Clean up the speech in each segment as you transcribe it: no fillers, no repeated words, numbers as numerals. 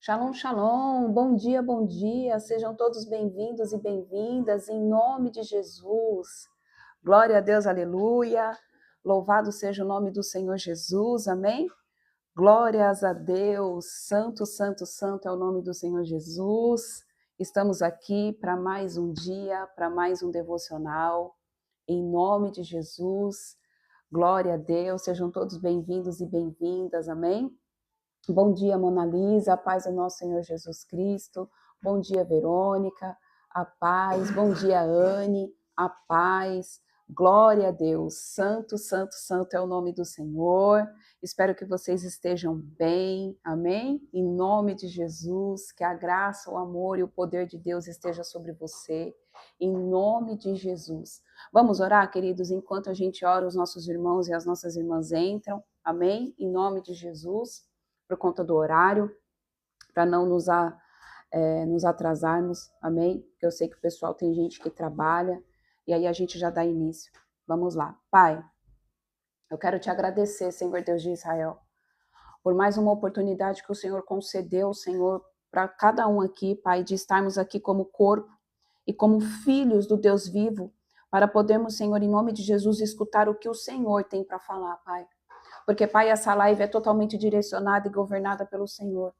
Shalom, shalom, bom dia, sejam todos bem-vindos e bem-vindas em nome de Jesus. Glória a Deus, aleluia, louvado seja o nome do Senhor Jesus, amém? Glórias a Deus, santo, santo, santo é o nome do Senhor Jesus. Estamos aqui para mais um dia, para mais um devocional, em nome de Jesus. Glória a Deus, sejam todos bem-vindos e bem-vindas, amém? Bom dia, Mona Lisa, a paz do nosso Senhor Jesus Cristo. Bom dia, Verônica, a paz. Bom dia, Anne, a paz. Glória a Deus. Santo, santo, santo é o nome do Senhor. Espero que vocês estejam bem, amém? Em nome de Jesus, que a graça, o amor e o poder de Deus esteja sobre você. Em nome de Jesus. Vamos orar, queridos, enquanto a gente ora, os nossos irmãos e as nossas irmãs entram, amém? Em nome de Jesus. Por conta do horário, para não nos atrasarmos, amém? Porque eu sei que o pessoal tem gente que trabalha, e aí a gente já dá início. Vamos lá. Pai, eu quero te agradecer, Senhor Deus de Israel, por mais uma oportunidade que o Senhor concedeu, Senhor, para cada um aqui, Pai, de estarmos aqui como corpo e como filhos do Deus vivo, para podermos, Senhor, em nome de Jesus, escutar o que o Senhor tem para falar, Pai. Porque, Pai, essa live é totalmente direcionada e governada pelo Senhor.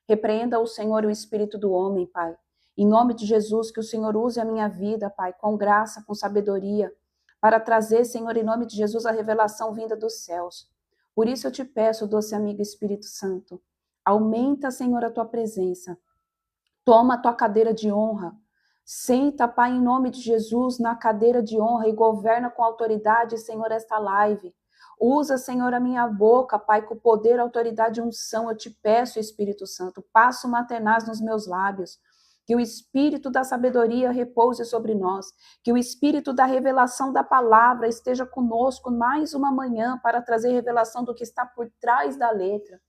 Repreenda o Senhor o espírito do homem, Pai. Em nome de Jesus, que o Senhor use a minha vida, Pai, com graça, com sabedoria, para trazer, Senhor, em nome de Jesus, a revelação vinda dos céus. Por isso eu te peço, doce amigo Espírito Santo, aumenta, Senhor, a tua presença. Toma a tua cadeira de honra. Senta, Pai, em nome de Jesus, na cadeira de honra e governa com autoridade, Senhor, esta live. Usa, Senhor, a minha boca, Pai, com poder, autoridade e unção. Eu te peço, Espírito Santo, passo maternais nos meus lábios. Que o Espírito da sabedoria repouse sobre nós. Que o Espírito da revelação da palavra esteja conosco mais uma manhã para trazer revelação do que está por trás da letra.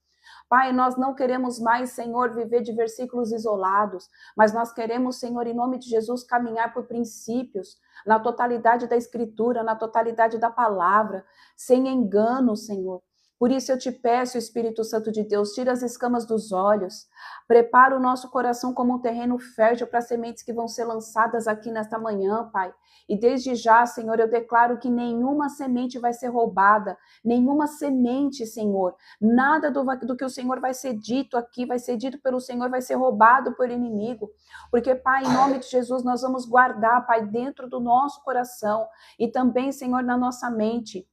Pai, nós não queremos mais, Senhor, viver de versículos isolados, mas nós queremos, Senhor, em nome de Jesus, caminhar por princípios, na totalidade da Escritura, na totalidade da palavra, sem engano, Senhor. Por isso eu te peço, Espírito Santo de Deus, tira as escamas dos olhos, prepara o nosso coração como um terreno fértil para as sementes que vão ser lançadas aqui nesta manhã, Pai. E desde já, Senhor, eu declaro que nenhuma semente vai ser roubada, nenhuma semente, Senhor, nada do que o Senhor vai ser dito aqui, vai ser dito pelo Senhor, vai ser roubado pelo inimigo. Porque, Pai, em nome de Jesus, nós vamos guardar, Pai, dentro do nosso coração e também, Senhor, na nossa mente.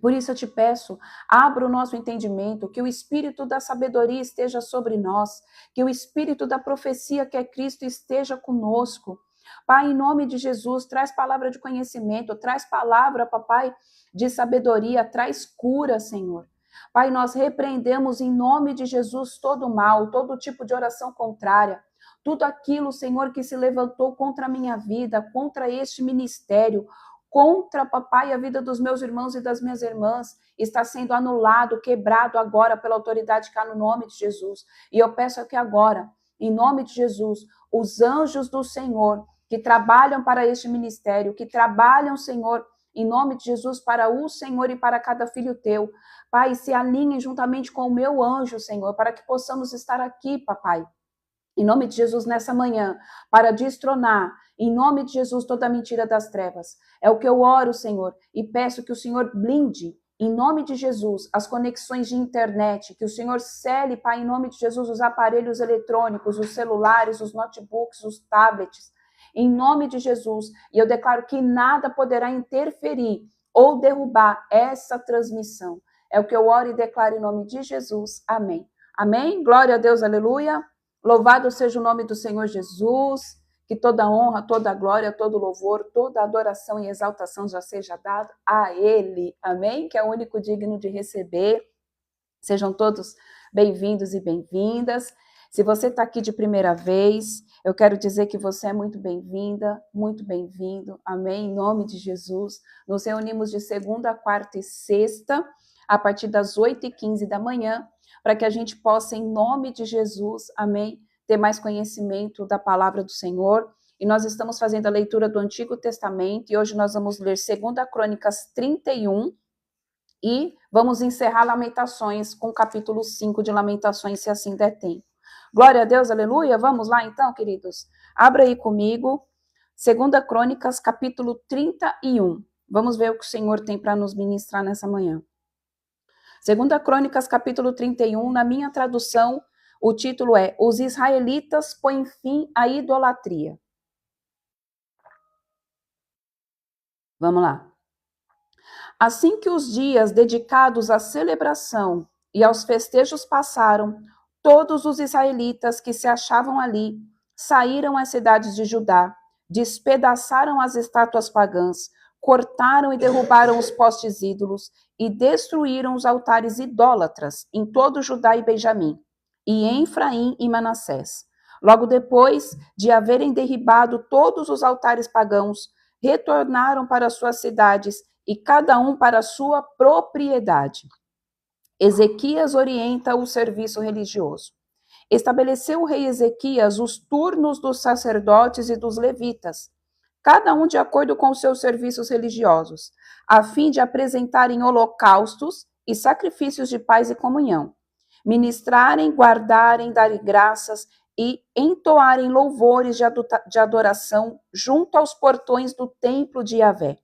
Por isso eu te peço, abra o nosso entendimento, que o Espírito da sabedoria esteja sobre nós, que o Espírito da profecia, que é Cristo, esteja conosco. Pai, em nome de Jesus, traz palavra de conhecimento, traz palavra, papai, de sabedoria, traz cura, Senhor. Pai, nós repreendemos em nome de Jesus todo mal, todo tipo de oração contrária, tudo aquilo, Senhor, que se levantou contra a minha vida, contra este ministério, contra, papai, a vida dos meus irmãos e das minhas irmãs, está sendo anulado, quebrado agora pela autoridade que há no nome de Jesus. E eu peço aqui agora, em nome de Jesus, os anjos do Senhor que trabalham para este ministério, que trabalham, Senhor, em nome de Jesus, para o Senhor e para cada filho teu. Pai, se alinhem juntamente com o meu anjo, Senhor, para que possamos estar aqui, papai, em nome de Jesus, nessa manhã, para destronar, em nome de Jesus, toda a mentira das trevas. É o que eu oro, Senhor, e peço que o Senhor blinde, em nome de Jesus, as conexões de internet, que o Senhor cele, Pai, em nome de Jesus, os aparelhos eletrônicos, os celulares, os notebooks, os tablets, em nome de Jesus. E eu declaro que nada poderá interferir ou derrubar essa transmissão. É o que eu oro e declaro em nome de Jesus. Amém. Amém? Glória a Deus, aleluia. Louvado seja o nome do Senhor Jesus, que toda honra, toda glória, todo louvor, toda adoração e exaltação já seja dada a Ele, amém? Que é o único digno de receber. Sejam todos bem-vindos e bem-vindas. Se você está aqui de primeira vez, eu quero dizer que você é muito bem-vinda, muito bem-vindo, amém? Em nome de Jesus. Nos reunimos de segunda, quarta e sexta, a partir das 8h15 da manhã, para que a gente possa, em nome de Jesus, amém, ter mais conhecimento da palavra do Senhor. E nós estamos fazendo a leitura do Antigo Testamento, e hoje nós vamos ler 2 Crônicas 31, e vamos encerrar Lamentações com o capítulo 5 de Lamentações, se assim der tempo. Glória a Deus, aleluia. Vamos lá então, queridos. Abra aí comigo, 2 Crônicas, capítulo 31. Vamos ver o que o Senhor tem para nos ministrar nessa manhã. 2 Crônicas, capítulo 31, na minha tradução, o título é Os Israelitas põem fim à idolatria. Vamos lá. Assim que os dias dedicados à celebração e aos festejos passaram, todos os israelitas que se achavam ali saíram às cidades de Judá, despedaçaram as estátuas pagãs, cortaram e derrubaram os postes ídolos e destruíram os altares idólatras em todo Judá e Benjamim, e em Efraim e Manassés. Logo depois de haverem derribado todos os altares pagãos, retornaram para suas cidades e cada um para sua propriedade. Ezequias orienta o serviço religioso. Estabeleceu o rei Ezequias os turnos dos sacerdotes e dos levitas, cada um de acordo com os seus serviços religiosos, a fim de apresentarem holocaustos e sacrifícios de paz e comunhão, ministrarem, guardarem, darem graças e entoarem louvores de adoração junto aos portões do templo de Yahvé.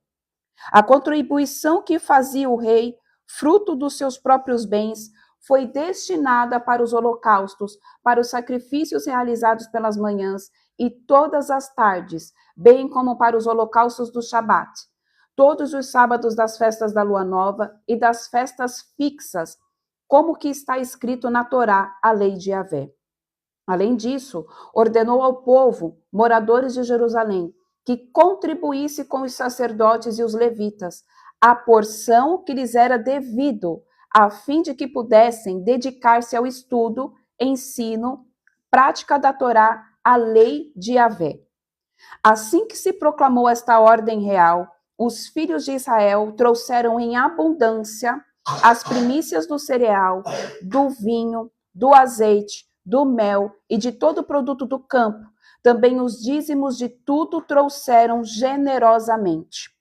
A contribuição que fazia o rei, fruto dos seus próprios bens, foi destinada para os holocaustos, para os sacrifícios realizados pelas manhãs e todas as tardes, bem como para os holocaustos do Shabat, todos os sábados das festas da lua nova e das festas fixas, como que está escrito na Torá, a lei de Yahvé. Além disso, ordenou ao povo, moradores de Jerusalém, que contribuísse com os sacerdotes e os levitas a porção que lhes era devido, a fim de que pudessem dedicar-se ao estudo, ensino, prática da Torá, a lei de Yahvé. Assim que se proclamou esta ordem real, os filhos de Israel trouxeram em abundância as primícias do cereal, do vinho, do azeite, do mel e de todo o produto do campo. Também os dízimos de tudo trouxeram generosamente.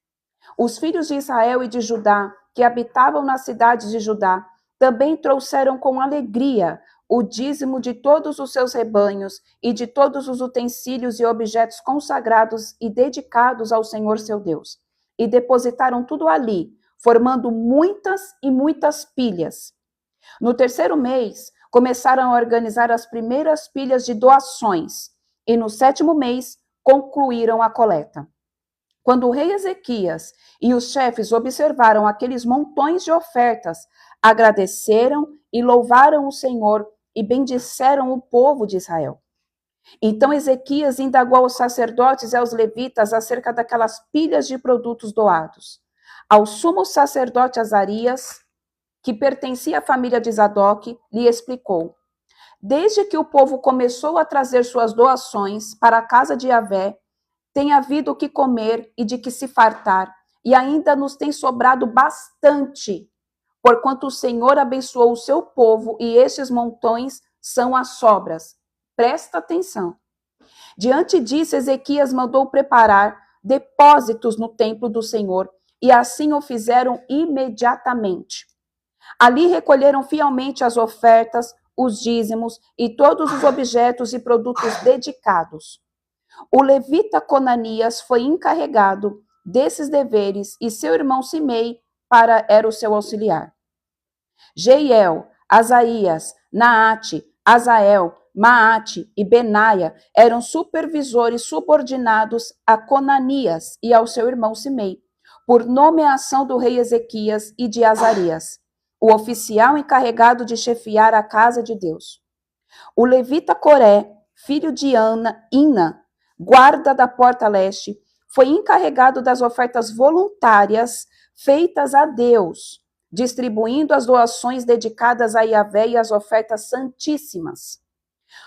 Os filhos de Israel e de Judá, que habitavam nas cidades de Judá, também trouxeram com alegria o dízimo de todos os seus rebanhos e de todos os utensílios e objetos consagrados e dedicados ao Senhor seu Deus. E depositaram tudo ali, formando muitas e muitas pilhas. No terceiro mês, começaram a organizar as primeiras pilhas de doações, e no sétimo mês concluíram a coleta. Quando o rei Ezequias e os chefes observaram aqueles montões de ofertas, agradeceram e louvaram o Senhor e bendisseram o povo de Israel. Então Ezequias indagou aos sacerdotes e aos levitas acerca daquelas pilhas de produtos doados. Ao sumo sacerdote Azarias, que pertencia à família de Zadok, lhe explicou: desde que o povo começou a trazer suas doações para a casa de Yahvé, tem havido o que comer e de que se fartar, e ainda nos tem sobrado bastante, porquanto o Senhor abençoou o seu povo, e estes montões são as sobras. Presta atenção. Diante disso, Ezequias mandou preparar depósitos no templo do Senhor, e assim o fizeram imediatamente. Ali recolheram fielmente as ofertas, os dízimos e todos os objetos e produtos dedicados. O levita Conanias foi encarregado desses deveres e seu irmão Simei era o seu auxiliar. Jeiel, Asaías, Naate, Azael, Maate e Benaia eram supervisores subordinados a Conanias e ao seu irmão Simei, por nomeação do rei Ezequias e de Azarias, o oficial encarregado de chefiar a casa de Deus. O levita Coré, filho de Ina, guarda da porta leste, foi encarregado das ofertas voluntárias feitas a Deus, distribuindo as doações dedicadas a Yahvé e as ofertas santíssimas.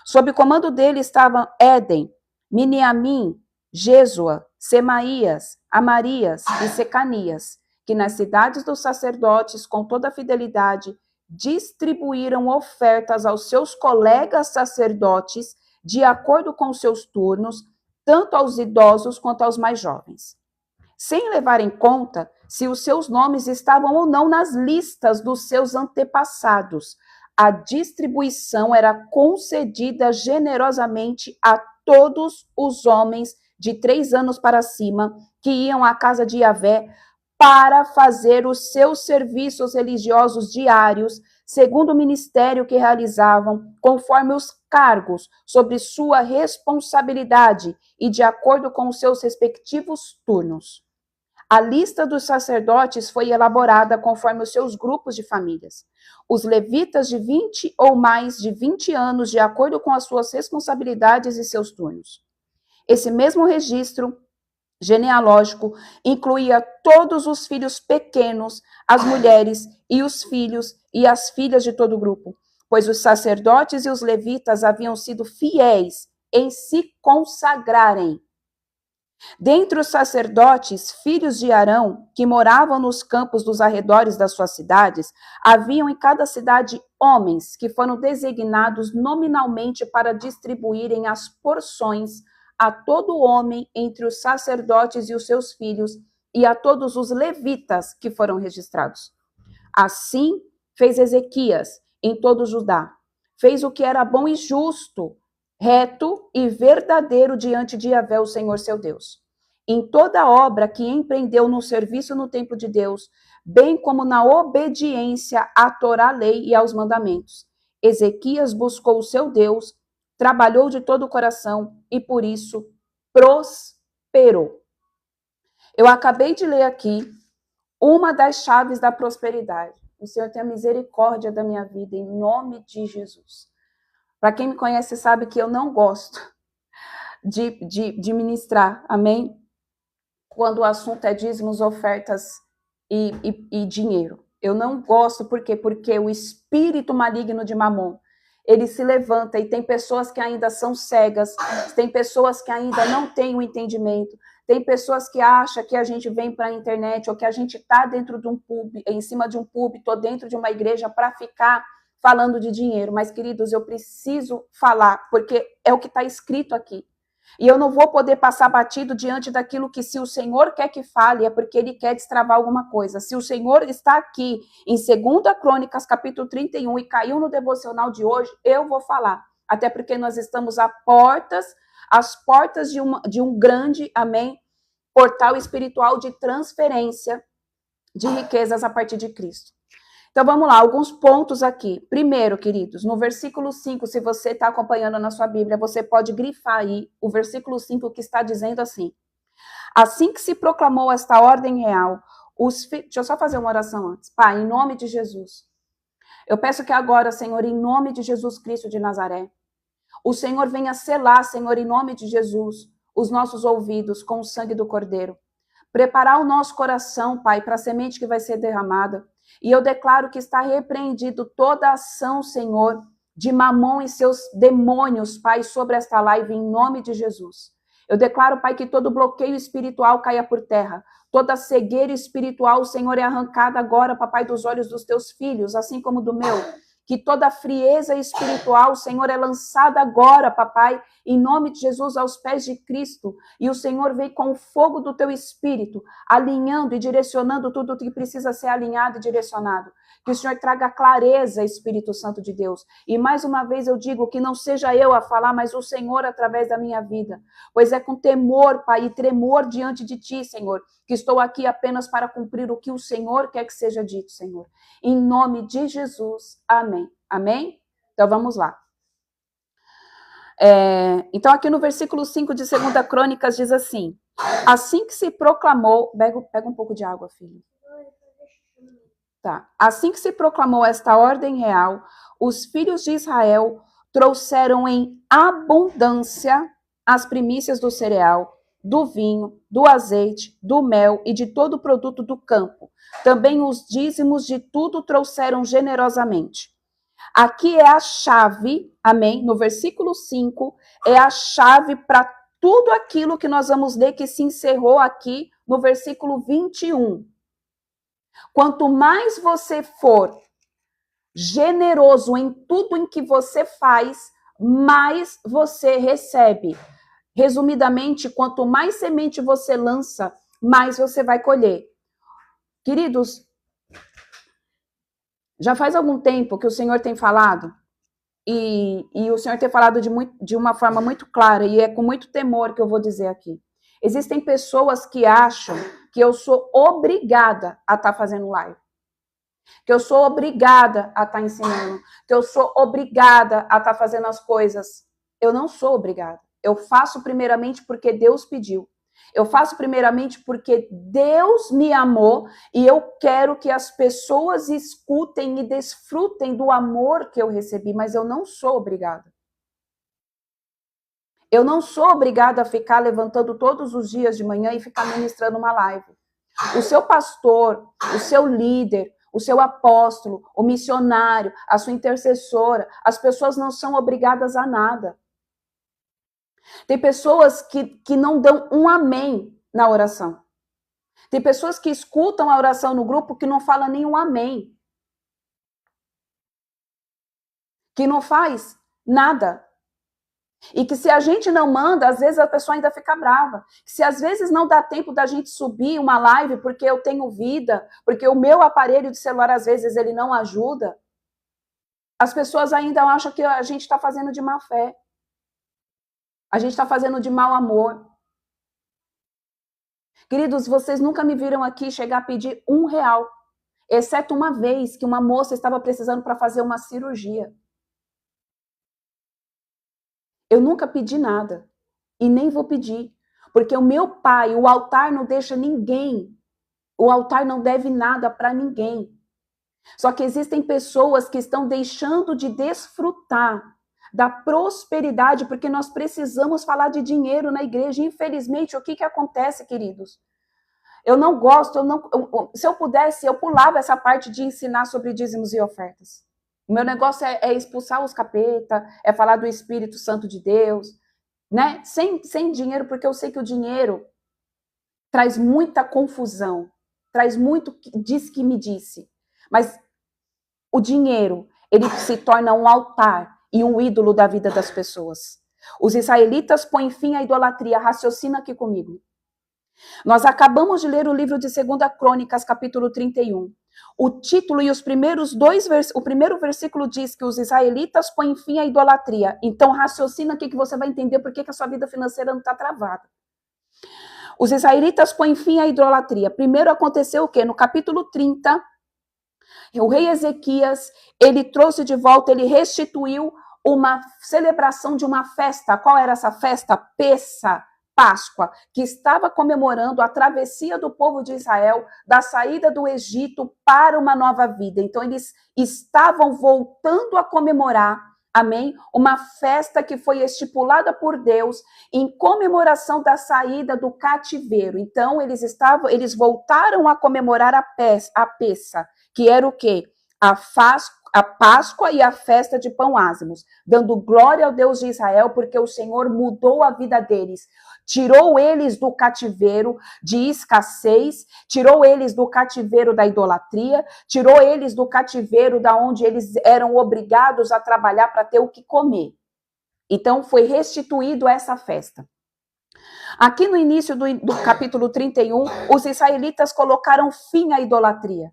Sob comando dele estavam Éden, Miniamim, Jesua, Semaías, Amarias e Secanias, que nas cidades dos sacerdotes, com toda a fidelidade, distribuíram ofertas aos seus colegas sacerdotes, de acordo com seus turnos, tanto aos idosos quanto aos mais jovens, sem levar em conta se os seus nomes estavam ou não nas listas dos seus antepassados, a distribuição era concedida generosamente a todos os homens de 3 anos para cima que iam à casa de Yahvé para fazer os seus serviços religiosos diários, segundo o ministério que realizavam, conforme os cargos sobre sua responsabilidade e de acordo com os seus respectivos turnos. A lista dos sacerdotes foi elaborada conforme os seus grupos de famílias. Os levitas de 20 ou mais de 20 anos, de acordo com as suas responsabilidades e seus turnos. Esse mesmo registro genealógico incluía todos os filhos pequenos, as mulheres e os filhos e as filhas de todo o grupo, pois os sacerdotes e os levitas haviam sido fiéis em se consagrarem. Dentre os sacerdotes, filhos de Arão, que moravam nos campos dos arredores das suas cidades, haviam em cada cidade homens que foram designados nominalmente para distribuírem as porções a todo homem entre os sacerdotes e os seus filhos, e a todos os levitas que foram registrados. Assim fez Ezequias em todo Judá. Fez o que era bom e justo, reto e verdadeiro diante de Yahvé, o Senhor seu Deus. Em toda obra que empreendeu no serviço no templo de Deus, bem como na obediência à Torá, lei e aos mandamentos. Ezequias buscou o seu Deus, trabalhou de todo o coração e por isso prosperou. Eu acabei de ler aqui uma das chaves da prosperidade. O Senhor tenha misericórdia da minha vida, em nome de Jesus. Para quem me conhece sabe que eu não gosto de ministrar, amém? Quando o assunto é dízimos, ofertas e dinheiro. Eu não gosto, por quê? Porque o espírito maligno de Mamon, ele se levanta e tem pessoas que ainda são cegas, tem pessoas que ainda não têm o entendimento, tem pessoas que acham que a gente vem para a internet ou que a gente está dentro de um púlpito, em cima de um púlpito ou dentro de uma igreja para ficar falando de dinheiro. Mas, queridos, eu preciso falar, porque é o que está escrito aqui. E eu não vou poder passar batido diante daquilo que, se o Senhor quer que fale, é porque Ele quer destravar alguma coisa. Se o Senhor está aqui em 2 Crônicas, capítulo 31, e caiu no devocional de hoje, eu vou falar. Até porque nós estamos às portas de um grande, amém, portal espiritual de transferência de riquezas a partir de Cristo. Então, vamos lá, alguns pontos aqui. Primeiro, queridos, no versículo 5, se você está acompanhando na sua Bíblia, você pode grifar aí o versículo 5 que está dizendo assim: assim que se proclamou esta ordem real, deixa eu só fazer uma oração antes. Pai, em nome de Jesus, eu peço que agora, Senhor, em nome de Jesus Cristo de Nazaré, o Senhor venha selar, Senhor, em nome de Jesus, os nossos ouvidos com o sangue do Cordeiro. Preparar o nosso coração, Pai, para a semente que vai ser derramada. E eu declaro que está repreendido toda ação, Senhor, de Mamon e seus demônios, Pai, sobre esta live, em nome de Jesus. Eu declaro, Pai, que todo bloqueio espiritual caia por terra. Toda cegueira espiritual, Senhor, é arrancada agora, Papai, dos olhos dos teus filhos, assim como do meu. Que toda frieza espiritual, Senhor, é lançada agora, Papai, em nome de Jesus, aos pés de Cristo. E o Senhor vem com o fogo do teu espírito, alinhando e direcionando tudo o que precisa ser alinhado e direcionado. Que o Senhor traga clareza, Espírito Santo de Deus. E mais uma vez eu digo que não seja eu a falar, mas o Senhor através da minha vida. Pois é com temor, Pai, e tremor diante de ti, Senhor, que estou aqui apenas para cumprir o que o Senhor quer que seja dito, Senhor. Em nome de Jesus, amém. Amém? Então vamos lá. Então aqui no versículo 5 de 2 Crônicas diz assim: assim que se proclamou... Pega um pouco de água, filho. Tá. Assim que se proclamou esta ordem real, os filhos de Israel trouxeram em abundância as primícias do cereal, do vinho, do azeite, do mel e de todo o produto do campo. Também os dízimos de tudo trouxeram generosamente. Aqui é a chave, amém? No versículo 5, é a chave para tudo aquilo que nós vamos ler que se encerrou aqui no versículo 21. Quanto mais você for generoso em tudo em que você faz, mais você recebe. Resumidamente, quanto mais semente você lança, mais você vai colher. Queridos, Já faz algum tempo que o Senhor tem falado, e o Senhor tem falado de uma forma muito clara, e é com muito temor que eu vou dizer aqui. Existem pessoas que acham que eu sou obrigada a estar fazendo live, que eu sou obrigada a estar ensinando, que eu sou obrigada a estar fazendo as coisas. Eu não sou obrigada. Eu faço primeiramente porque Deus pediu. Eu faço primeiramente porque Deus me amou e eu quero que as pessoas escutem e desfrutem do amor que eu recebi, mas eu não sou obrigada. Eu não sou obrigada a ficar levantando todos os dias de manhã e ficar ministrando uma live. O seu pastor, o seu líder, o seu apóstolo, o missionário, a sua intercessora, as pessoas não são obrigadas a nada. Tem pessoas que não dão um amém na oração. Tem pessoas que escutam a oração no grupo que não falam nenhum amém. Que não faz nada. E que se a gente não manda, às vezes a pessoa ainda fica brava. Se às vezes não dá tempo da gente subir uma live porque eu tenho vida, porque o meu aparelho de celular às vezes ele não ajuda, as pessoas ainda acham que a gente está fazendo de má fé. A gente está fazendo de mau amor. Queridos, vocês nunca me viram aqui chegar a pedir R$1, exceto uma vez que uma moça estava precisando para fazer uma cirurgia. Eu nunca pedi nada e nem vou pedir, porque o meu pai, o altar não deixa ninguém, o altar não deve nada para ninguém. Só que existem pessoas que estão deixando de desfrutar da prosperidade, porque nós precisamos falar de dinheiro na igreja. Infelizmente, o que acontece, queridos? Eu não gosto, se eu pudesse, eu pulava essa parte de ensinar sobre dízimos e ofertas. O meu negócio é expulsar os capeta, é falar do Espírito Santo de Deus, né? Sem dinheiro, porque eu sei que o dinheiro traz muita confusão, traz muito diz que me disse. Mas o dinheiro, ele se torna um altar e um ídolo da vida das pessoas. Os israelitas põem fim à idolatria. Raciocina aqui comigo. Nós acabamos de ler o livro de 2 Crônicas, capítulo 31. O título e os primeiros o primeiro versículo diz que os israelitas põem fim à idolatria. Então, raciocina aqui que você vai entender por que a sua vida financeira não está travada. Os israelitas põem fim à idolatria. Primeiro aconteceu o quê? No capítulo 30, o rei Ezequias, ele trouxe de volta, ele restituiu uma celebração de uma festa. Qual era essa festa? Páscoa, que estava comemorando a travessia do povo de Israel da saída do Egito para uma nova vida. Então, eles estavam voltando a comemorar, amém? Uma festa que foi estipulada por Deus em comemoração da saída do cativeiro. Então, eles voltaram a comemorar a Pessa, que era o quê? A Páscoa e a festa de pão ázimos, dando glória ao Deus de Israel, porque o Senhor mudou a vida deles. Tirou eles do cativeiro de escassez, tirou eles do cativeiro da idolatria, tirou eles do cativeiro da onde eles eram obrigados a trabalhar para ter o que comer. Então, foi restituído essa festa. Aqui no início do capítulo 31, os israelitas colocaram fim à idolatria.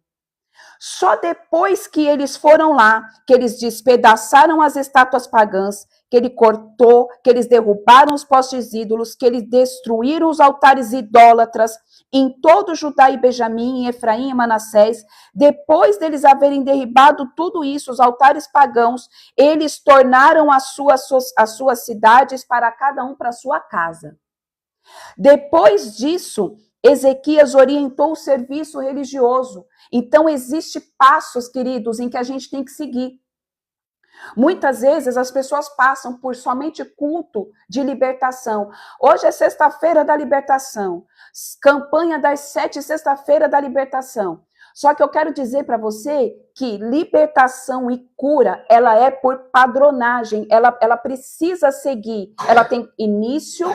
Só depois que eles foram lá, que eles despedaçaram as estátuas pagãs, que ele cortou, que eles derrubaram os postes ídolos, que eles destruíram os altares idólatras em todo Judá e Benjamim, em Efraim e Manassés. Depois deles haverem derribado tudo isso, os altares pagãos, eles tornaram as suas cidades para cada um para a sua casa. Depois disso, Ezequias orientou o serviço religioso. Então, existem passos, queridos, em que a gente tem que seguir. Muitas vezes as pessoas passam por somente culto de libertação. Hoje é sexta-feira da libertação. Campanha das 7, sexta-feira da libertação. Só que eu quero dizer para você que libertação e cura, ela é por padronagem. Ela precisa seguir. Ela tem início,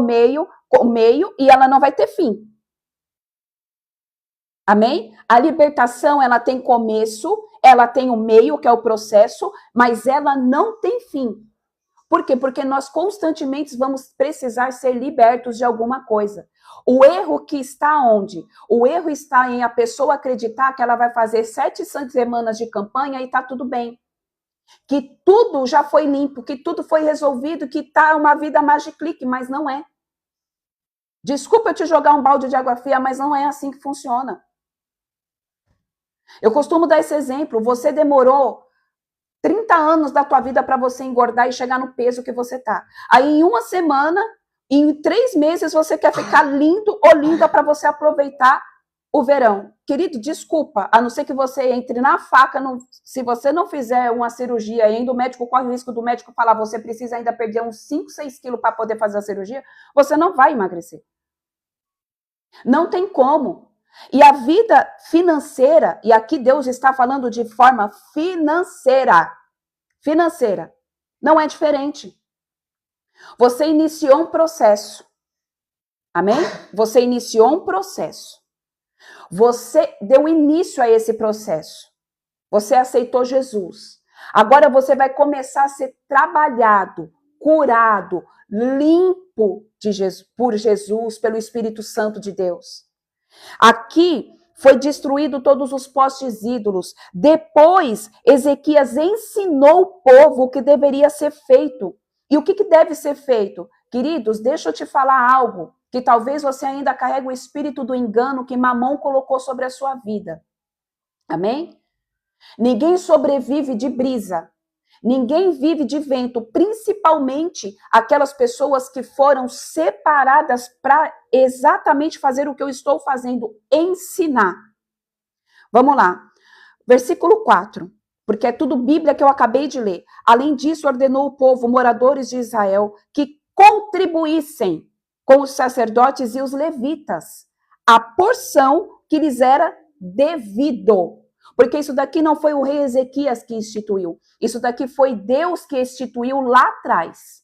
meio e ela não vai ter fim. Amém? A libertação, ela tem começo, ela tem o meio, que é o processo, mas ela não tem fim. Por quê? Porque nós constantemente vamos precisar ser libertos de alguma coisa. O erro que está onde? O erro está em a pessoa acreditar que ela vai fazer 7 semanas de campanha e está tudo bem. Que tudo já foi limpo, que tudo foi resolvido, que está uma vida magiclique, mas não é. Desculpa eu te jogar um balde de água fria, mas não é assim que funciona. Eu costumo dar esse exemplo. Você demorou 30 anos da tua vida para você engordar e chegar no peso que você tá. Aí em uma semana, em 3 meses, você quer ficar lindo ou linda para você aproveitar o verão. Querido, desculpa, a não ser que você entre na faca, se você não fizer uma cirurgia ainda, o médico corre o risco do médico falar, você precisa ainda perder uns 5, 6 quilos para poder fazer a cirurgia, você não vai emagrecer. Não tem como. E a vida financeira, e aqui Deus está falando de forma financeira, não é diferente. Você iniciou um processo, amém? Você iniciou um processo. Você deu início a esse processo. Você aceitou Jesus. Agora você vai começar a ser trabalhado, curado, limpo por Jesus, pelo Espírito Santo de Deus. Aqui foi destruído todos os postes ídolos. Depois, Ezequias ensinou o povo o que deveria ser feito. E o que deve ser feito? Queridos, deixa eu te falar algo, que talvez você ainda carregue o espírito do engano que Mamon colocou sobre a sua vida. Amém? Ninguém sobrevive de brisa. Ninguém vive de vento, principalmente aquelas pessoas que foram separadas para exatamente fazer o que eu estou fazendo, ensinar. Vamos lá. Versículo 4, porque é tudo Bíblia que eu acabei de ler. Além disso, ordenou o povo, moradores de Israel, que contribuíssem com os sacerdotes e os levitas a porção que lhes era devido. Porque isso daqui não foi o rei Ezequias que instituiu. Isso daqui foi Deus que instituiu lá atrás,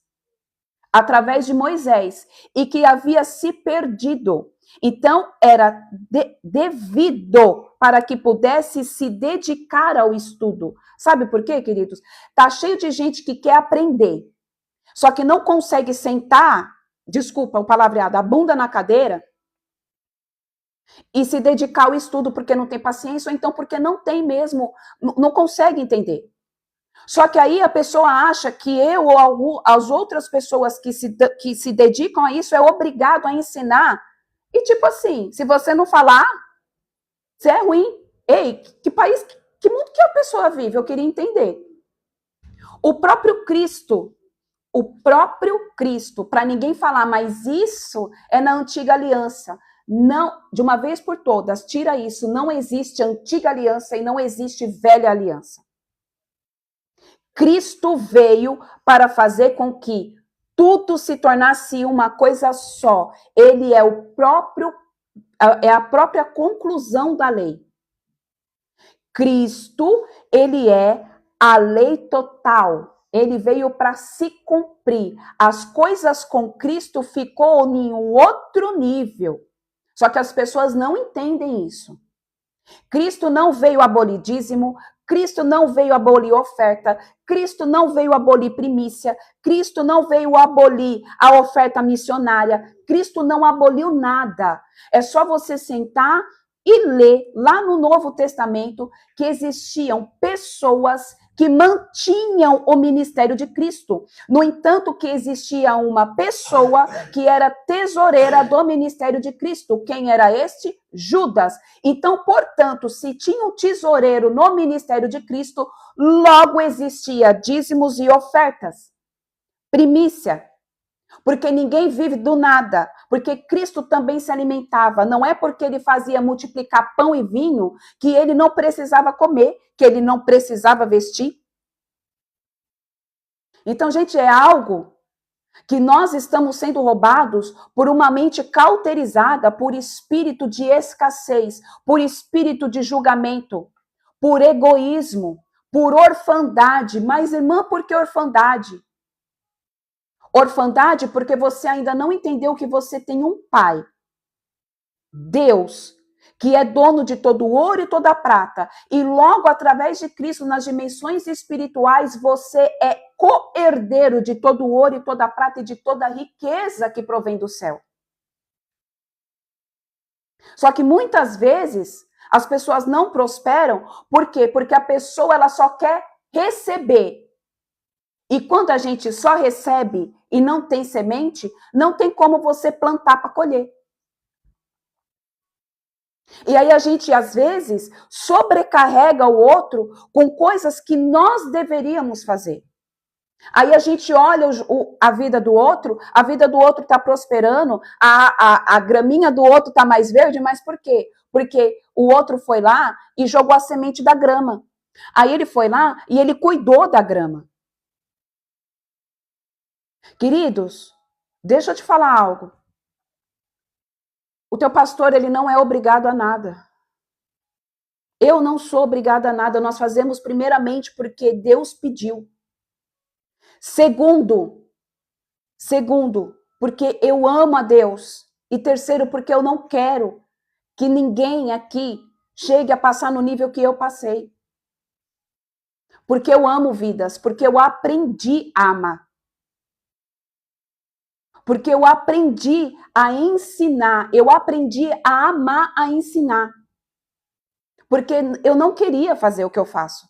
através de Moisés, e que havia se perdido. Então, era devido para que pudesse se dedicar ao estudo. Sabe por quê, queridos? Tá cheio de gente que quer aprender, só que não consegue sentar, desculpa o palavreado, a bunda na cadeira, e se dedicar ao estudo porque não tem paciência, ou então porque não tem mesmo, não consegue entender. Só que aí a pessoa acha que eu ou as outras pessoas que se dedicam a isso é obrigado a ensinar. E tipo assim, se você não falar, você é ruim. Ei, que país, que mundo que a pessoa vive? Eu queria entender. O próprio Cristo, para ninguém falar, mas isso é na antiga aliança. Não, de uma vez por todas, tira isso. Não existe antiga aliança e não existe velha aliança. Cristo veio para fazer com que tudo se tornasse uma coisa só. Ele é a própria conclusão da lei. Cristo, ele é a lei total. Ele veio para se cumprir. As coisas com Cristo ficou em um outro nível. Só que as pessoas não entendem isso. Cristo não veio abolir dízimo, Cristo não veio abolir oferta, Cristo não veio abolir primícia, Cristo não veio abolir a oferta missionária, Cristo não aboliu nada. É só você sentar e ler lá no Novo Testamento que existiam pessoas que mantinham o ministério de Cristo. No entanto, que existia uma pessoa que era tesoureira do ministério de Cristo. Quem era este? Judas. Então, portanto, se tinha um tesoureiro no ministério de Cristo, logo existia dízimos e ofertas. Primícia. Porque ninguém vive do nada. Porque Cristo também se alimentava. Não é porque ele fazia multiplicar pão e vinho que ele não precisava comer, que ele não precisava vestir. Então, gente, é algo que nós estamos sendo roubados por uma mente cauterizada, por espírito de escassez, por espírito de julgamento, por egoísmo, por orfandade. Mas, irmã, por que orfandade? Orfandade porque você ainda não entendeu que você tem um pai, Deus, que é dono de todo o ouro e toda a prata. E logo, através de Cristo, nas dimensões espirituais, você é co-herdeiro de todo o ouro e toda a prata e de toda a riqueza que provém do céu. Só que muitas vezes as pessoas não prosperam, por quê? Porque a pessoa ela só quer receber. E quando a gente só recebe e não tem semente, não tem como você plantar para colher. E aí a gente, às vezes, sobrecarrega o outro com coisas que nós deveríamos fazer. Aí a gente olha a vida do outro está prosperando, a graminha do outro está mais verde, mas por quê? Porque o outro foi lá e jogou a semente da grama. Aí ele foi lá e ele cuidou da grama. Queridos, deixa eu te falar algo. O teu pastor, ele não é obrigado a nada. Eu não sou obrigada a nada. Nós fazemos primeiramente porque Deus pediu. Segundo, porque eu amo a Deus. E terceiro, porque eu não quero que ninguém aqui chegue a passar no nível que eu passei. Porque eu amo vidas, porque eu aprendi a amar. Porque eu aprendi a ensinar, eu aprendi a amar a ensinar. Porque eu não queria fazer o que eu faço.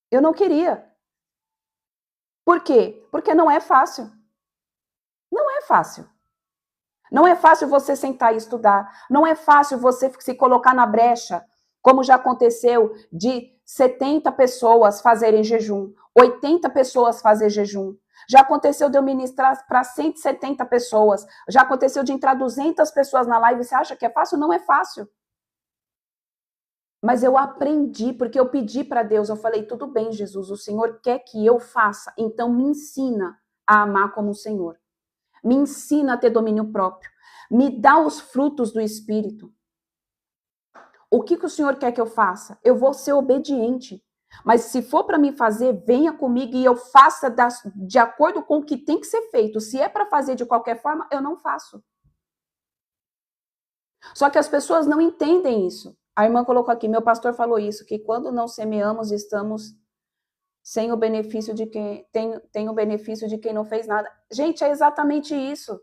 Eu não queria. Por quê? Porque não é fácil. Não é fácil. Não é fácil você sentar e estudar. Não é fácil você se colocar na brecha, como já aconteceu, de 70 pessoas fazerem jejum, 80 pessoas fazer jejum. Já aconteceu de eu ministrar para 170 pessoas. Já aconteceu de entrar 200 pessoas na live. Você acha que é fácil? Não é fácil. Mas eu aprendi, porque eu pedi para Deus, eu falei, tudo bem, Jesus, o Senhor quer que eu faça, então me ensina a amar como o Senhor. Me ensina a ter domínio próprio. Me dá os frutos do Espírito. O que o Senhor quer que eu faça? Eu vou ser obediente. Mas se for para me fazer, venha comigo e eu faça de acordo com o que tem que ser feito. Se é para fazer de qualquer forma, eu não faço. Só que as pessoas não entendem isso. A irmã colocou aqui, meu pastor falou isso, que quando não semeamos, estamos sem o benefício de quem tem o benefício de quem não fez nada. Gente, é exatamente isso.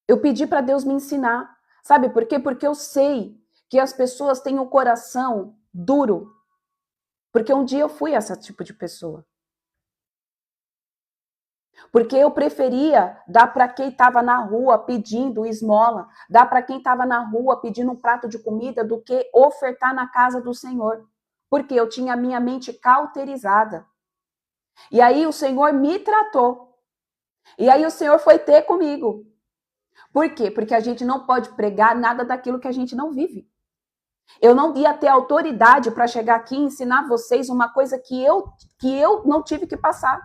Eu pedi para Deus me ensinar. Sabe por quê? Porque eu sei que as pessoas têm um coração duro. Porque um dia eu fui esse tipo de pessoa. Porque eu preferia dar para quem estava na rua pedindo esmola, dar para quem estava na rua pedindo um prato de comida, do que ofertar na casa do Senhor. Porque eu tinha a minha mente cauterizada. E aí o Senhor me tratou. E aí o Senhor foi ter comigo. Por quê? Porque a gente não pode pregar nada daquilo que a gente não vive. Eu não ia ter autoridade para chegar aqui e ensinar vocês uma coisa que eu não tive que passar.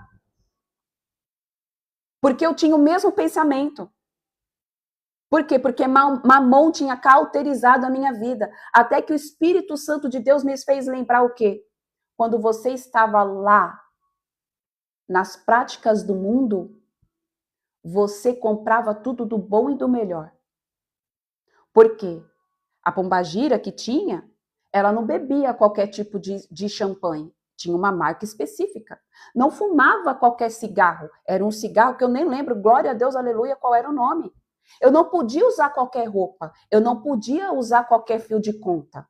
Porque eu tinha o mesmo pensamento. Por quê? Porque Mamon tinha cauterizado a minha vida. Até que o Espírito Santo de Deus me fez lembrar o quê? Quando você estava lá, nas práticas do mundo, você comprava tudo do bom e do melhor. Por quê? A pombagira que tinha, ela não bebia qualquer tipo de champanhe. Tinha uma marca específica. Não fumava qualquer cigarro. Era um cigarro que eu nem lembro, glória a Deus, aleluia, qual era o nome. Eu não podia usar qualquer roupa. Eu não podia usar qualquer fio de conta.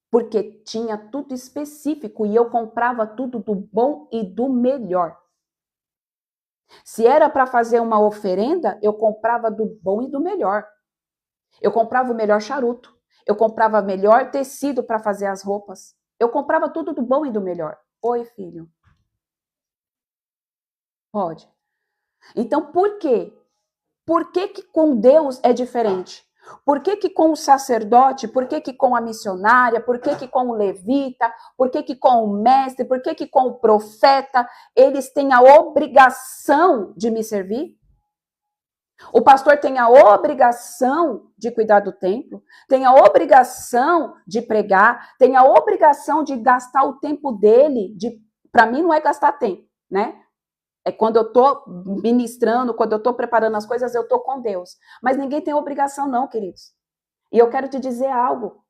Porque tinha tudo específico e eu comprava tudo do bom e do melhor. Se era para fazer uma oferenda, eu comprava do bom e do melhor. Eu comprava o melhor charuto. Eu comprava o melhor tecido para fazer as roupas. Eu comprava tudo do bom e do melhor. Oi, filho. Pode. Então, por quê? Por que com Deus é diferente? Por que com o sacerdote? Por que com a missionária? Por que com o levita? Por que com o mestre? Por que com o profeta? Eles têm a obrigação de me servir? O pastor tem a obrigação de cuidar do templo, tem a obrigação de pregar, tem a obrigação de gastar o tempo dele. Para mim não é gastar tempo, né? É quando eu estou ministrando, quando eu estou preparando as coisas, eu estou com Deus. Mas ninguém tem obrigação não, queridos. E eu quero te dizer algo.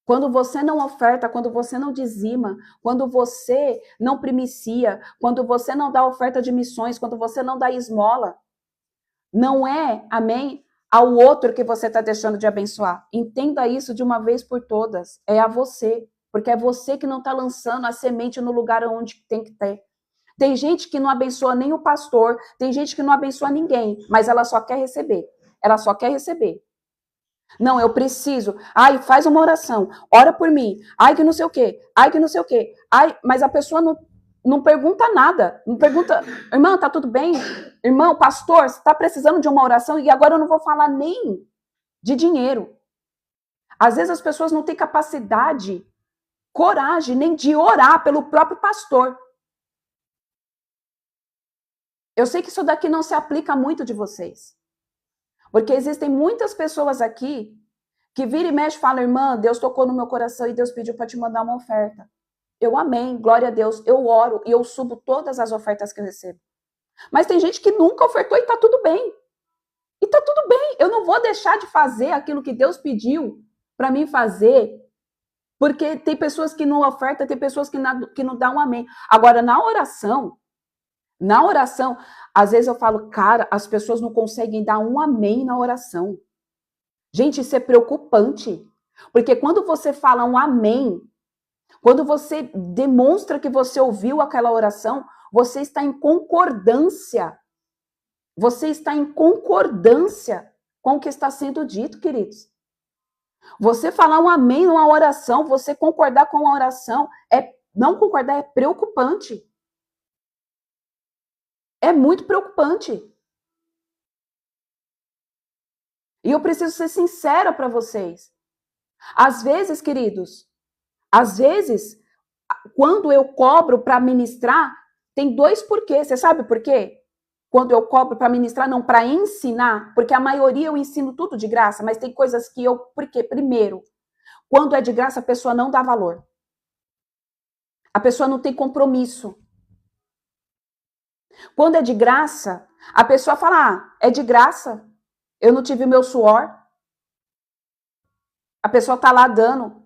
Quando você não oferta, quando você não dizima, quando você não primicia, quando você não dá oferta de missões, quando você não dá esmola, não é, amém, ao outro que você está deixando de abençoar. Entenda isso de uma vez por todas. É a você, porque é você que não está lançando a semente no lugar onde tem que ter. Tem gente que não abençoa nem o pastor, tem gente que não abençoa ninguém, mas ela só quer receber. Ela só quer receber. Não, eu preciso. Ai, faz uma oração. Ora por mim. Ai, que não sei o quê. Ai, que não sei o quê. Ai, mas a pessoa não pergunta nada. Não pergunta, irmã, tá tudo bem? Irmão, pastor, você tá precisando de uma oração? E agora eu não vou falar nem de dinheiro. Às vezes as pessoas não têm capacidade, coragem, nem de orar pelo próprio pastor. Eu sei que isso daqui não se aplica a muito de vocês. Porque existem muitas pessoas aqui que vira e mexe e fala, irmã, Deus tocou no meu coração e Deus pediu para te mandar uma oferta. Eu amém, glória a Deus, eu oro e eu subo todas as ofertas que eu recebo. Mas tem gente que nunca ofertou e tá tudo bem. E tá tudo bem, eu não vou deixar de fazer aquilo que Deus pediu para mim fazer, porque tem pessoas que não ofertam, tem pessoas que não dão um amém. Agora, na oração, às vezes eu falo, cara, as pessoas não conseguem dar um amém na oração. Gente, isso é preocupante. Porque quando você fala um amém, quando você demonstra que você ouviu aquela oração, você está em concordância. Você está em concordância com o que está sendo dito, queridos. Você falar um amém numa oração, você concordar com a oração, não concordar é preocupante. É muito preocupante. E eu preciso ser sincera para vocês. Às vezes, queridos, quando eu cobro para ministrar, tem dois porquês. Você sabe por quê? Quando eu cobro para ministrar, não para ensinar, porque a maioria eu ensino tudo de graça, mas tem coisas que eu... Por quê? Primeiro, quando é de graça, a pessoa não dá valor. A pessoa não tem compromisso. Quando é de graça, a pessoa fala, é de graça, eu não tive meu suor. A pessoa tá lá dando.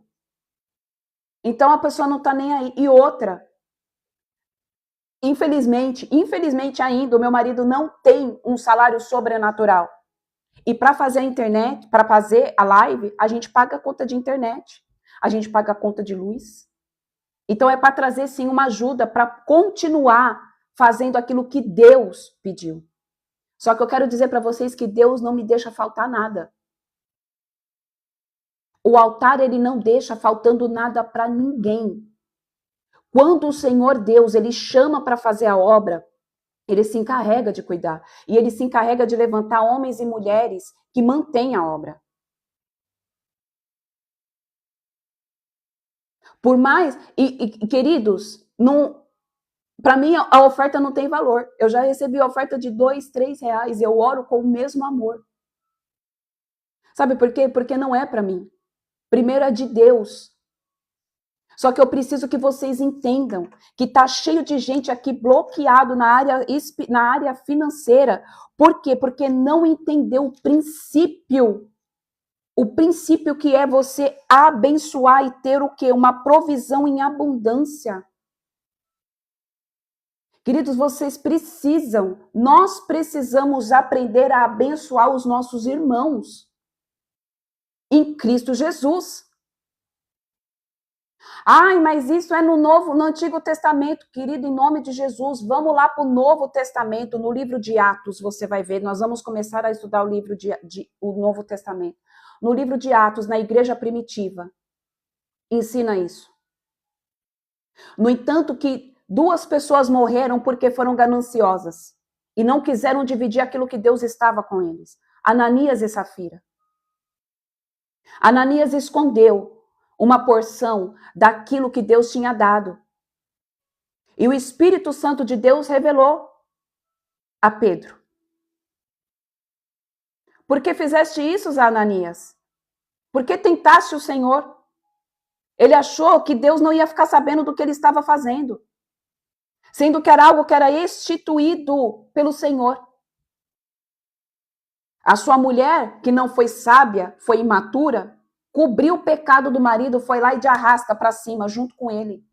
Então a pessoa não tá nem aí. E outra, infelizmente ainda, o meu marido não tem um salário sobrenatural. E para fazer a internet, para fazer a live, a gente paga a conta de internet. A gente paga a conta de luz. Então é para trazer sim uma ajuda para continuar fazendo aquilo que Deus pediu. Só que eu quero dizer para vocês que Deus não me deixa faltar nada. O altar, ele não deixa faltando nada para ninguém. Quando o Senhor Deus, ele chama para fazer a obra, ele se encarrega de cuidar. E ele se encarrega de levantar homens e mulheres que mantêm a obra. Por mais... queridos, para mim a oferta não tem valor. Eu já recebi oferta de R$2, R$3. Eu oro com o mesmo amor. Sabe por quê? Porque não é para mim. Primeiro é de Deus. Só que eu preciso que vocês entendam que tá cheio de gente aqui bloqueado na área financeira. Por quê? Porque não entendeu o princípio. O princípio que é você abençoar e ter o quê? Uma provisão em abundância. Queridos, nós precisamos aprender a abençoar os nossos irmãos em Cristo Jesus. Ai, mas isso é no Antigo Testamento, querido, em nome de Jesus. Vamos lá para o Novo Testamento, no livro de Atos, você vai ver. Nós vamos começar a estudar o livro o Novo Testamento. No livro de Atos, na igreja primitiva, ensina isso. No entanto, que 2 pessoas morreram porque foram gananciosas e não quiseram dividir aquilo que Deus estava com eles. Ananias e Safira. Ananias escondeu uma porção daquilo que Deus tinha dado. E o Espírito Santo de Deus revelou a Pedro. Por que fizeste isso, Ananias? Por que tentaste o Senhor? Ele achou que Deus não ia ficar sabendo do que ele estava fazendo. Sendo que era algo que era instituído pelo Senhor. A sua mulher, que não foi sábia, foi imatura, cobriu o pecado do marido, foi lá e de arrasta para cima, junto com ele.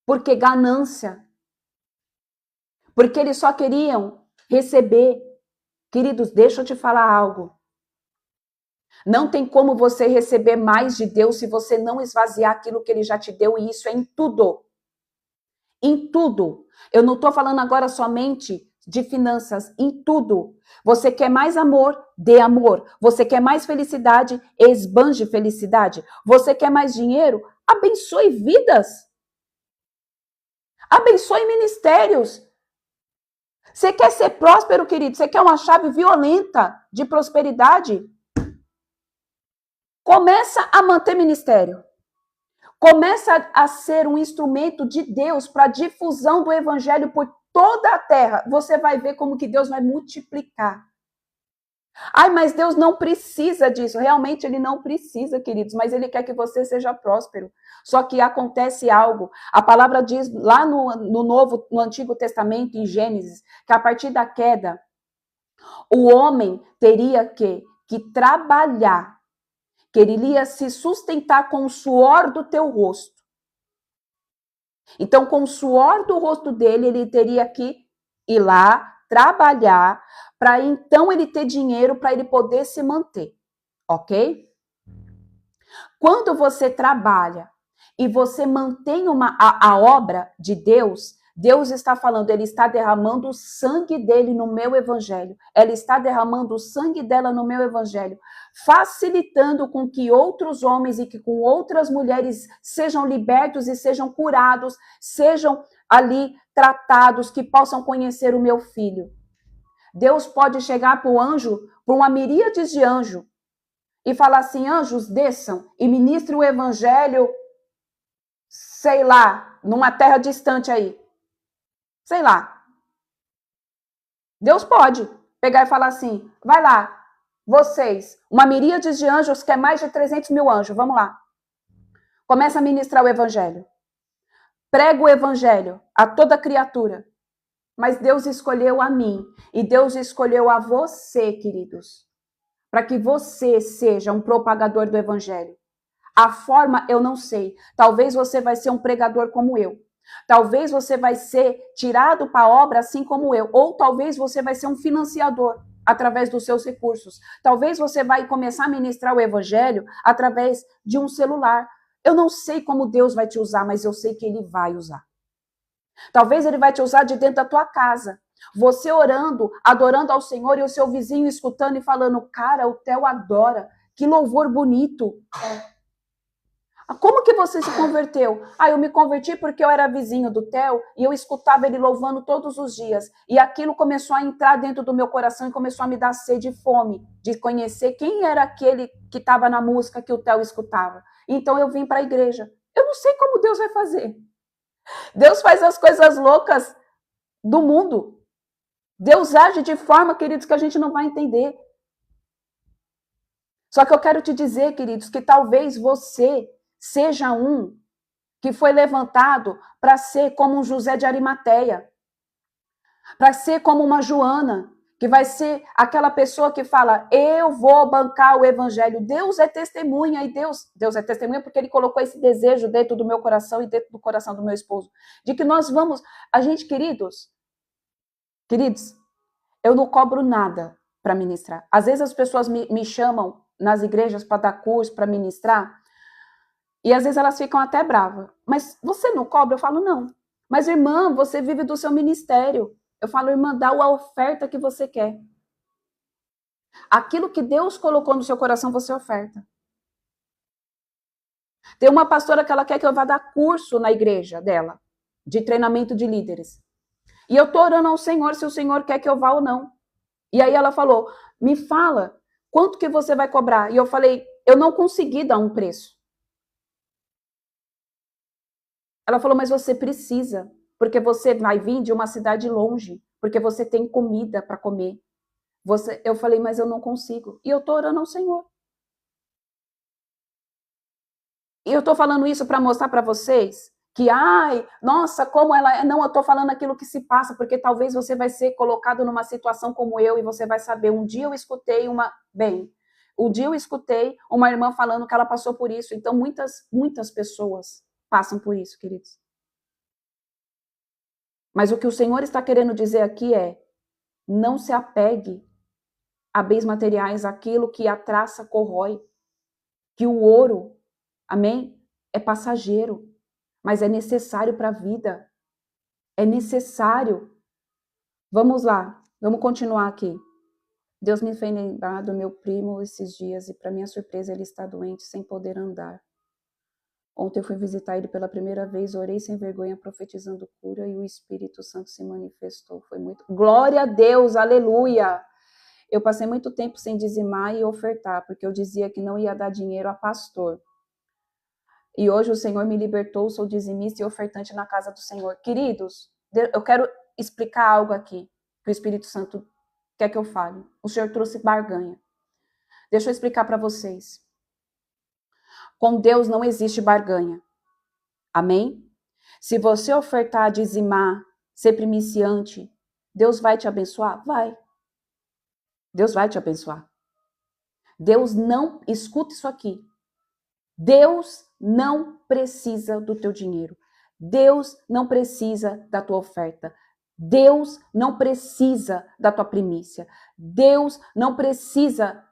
Porque ganância. Porque eles só queriam receber. Queridos, deixa eu te falar algo. Não tem como você receber mais de Deus se você não esvaziar aquilo que ele já te deu, e isso é em tudo. Em tudo. Eu não estou falando agora somente de finanças, em tudo. Você quer mais amor? Dê amor. Você quer mais felicidade? Esbanje felicidade. Você quer mais dinheiro? Abençoe vidas. Abençoe ministérios. Você quer ser próspero, querido? Você quer uma chave violenta de prosperidade? Começa a manter ministério. Começa a ser um instrumento de Deus para a difusão do evangelho por toda a terra. Você vai ver como que Deus vai multiplicar. Ai, mas Deus não precisa disso. Realmente ele não precisa, queridos, mas ele quer que você seja próspero. Só que acontece algo. A palavra diz lá no Antigo Testamento, em Gênesis, que a partir da queda, o homem teria que trabalhar, que ele iria se sustentar com o suor do teu rosto. Então, com o suor do rosto dele, ele teria que ir lá, trabalhar, para então ele ter dinheiro para ele poder se manter, ok? Quando você trabalha e você mantém a obra de Deus, Deus está falando, ele está derramando o sangue dele no meu evangelho, ela está derramando o sangue dela no meu evangelho, facilitando com que outros homens e que com outras mulheres sejam libertos e sejam curados, sejam ali tratados, que possam conhecer o meu filho. Deus pode chegar para o anjo, para uma miríade de anjos, e falar assim, anjos, desçam e ministrem o evangelho, sei lá, numa terra distante aí. Sei lá. Deus pode pegar e falar assim, vai lá, vocês, uma miríade de anjos, que é mais de 300 mil anjos, vamos lá. Começa a ministrar o evangelho. Prega o evangelho a toda criatura. Mas Deus escolheu a mim e Deus escolheu a você, queridos, para que você seja um propagador do evangelho. A forma eu não sei. Talvez você vai ser um pregador como eu. Talvez você vai ser tirado para a obra assim como eu. Ou talvez você vai ser um financiador através dos seus recursos. Talvez você vai começar a ministrar o evangelho através de um celular. Eu não sei como Deus vai te usar, mas eu sei que ele vai usar. Talvez ele vai te usar de dentro da tua casa. Você orando, adorando ao Senhor e o seu vizinho escutando e falando, cara, o Theo adora. Que louvor bonito. Como que você se converteu? Eu me converti porque eu era vizinho do Theo e eu escutava ele louvando todos os dias. E aquilo começou a entrar dentro do meu coração e começou a me dar sede e fome de conhecer quem era aquele que estava na música que o Theo escutava. Então eu vim para a igreja. Eu não sei como Deus vai fazer. Deus faz as coisas loucas do mundo. Deus age de forma, queridos, que a gente não vai entender. Só que eu quero te dizer, queridos, que talvez você seja um que foi levantado para ser como um José de Arimateia, para ser como uma Joana, que vai ser aquela pessoa que fala, eu vou bancar o evangelho. Deus é testemunha, e Deus é testemunha porque ele colocou esse desejo dentro do meu coração e dentro do coração do meu esposo, de que nós vamos, a gente, queridos, eu não cobro nada para ministrar. Às vezes as pessoas me chamam nas igrejas para dar curso, para ministrar, e às vezes elas ficam até bravas. Mas você não cobra? Eu falo, não. Mas irmã, você vive do seu ministério. Eu falo, irmã, dá a oferta que você quer. Aquilo que Deus colocou no seu coração, você oferta. Tem uma pastora que ela quer que eu vá dar curso na igreja dela, de treinamento de líderes. E eu tô orando ao Senhor, se o Senhor quer que eu vá ou não. E aí ela falou, me fala, quanto que você vai cobrar? E eu falei, eu não consegui dar um preço. Ela falou, mas você precisa, porque você vai vir de uma cidade longe, porque você tem comida para comer. Eu falei, mas eu não consigo. E eu tô orando ao Senhor. E eu tô falando isso para mostrar para vocês que, nossa, como ela é. Não, eu tô falando aquilo que se passa, porque talvez você vai ser colocado numa situação como eu e você vai saber. Um dia eu escutei o dia eu escutei uma irmã falando que ela passou por isso. Então, muitas pessoas passam por isso, queridos. Mas o que o Senhor está querendo dizer aqui é: não se apegue a bens materiais, aquilo que a traça corrói, que o ouro, amém? É passageiro, mas é necessário para a vida. É necessário. Vamos lá, vamos continuar aqui. Deus me fez lembrar do meu primo esses dias e, para minha surpresa, ele está doente, sem poder andar. Ontem eu fui visitar ele pela primeira vez, orei sem vergonha, profetizando cura e o Espírito Santo se manifestou. Foi muito... Glória a Deus, aleluia! Eu passei muito tempo sem dizimar e ofertar, porque eu dizia que não ia dar dinheiro a pastor. E hoje o Senhor me libertou, sou dizimista e ofertante na casa do Senhor. Queridos, eu quero explicar algo aqui, que o Espírito Santo quer que eu fale. O Senhor trouxe barganha. Deixa eu explicar para vocês. Com Deus não existe barganha. Amém? Se você ofertar, dizimar, ser primiciante, Deus vai te abençoar? Vai. Deus vai te abençoar. Deus não, escuta isso aqui. Deus não precisa do teu dinheiro. Deus não precisa da tua oferta. Deus não precisa da tua primícia. Deus não precisa.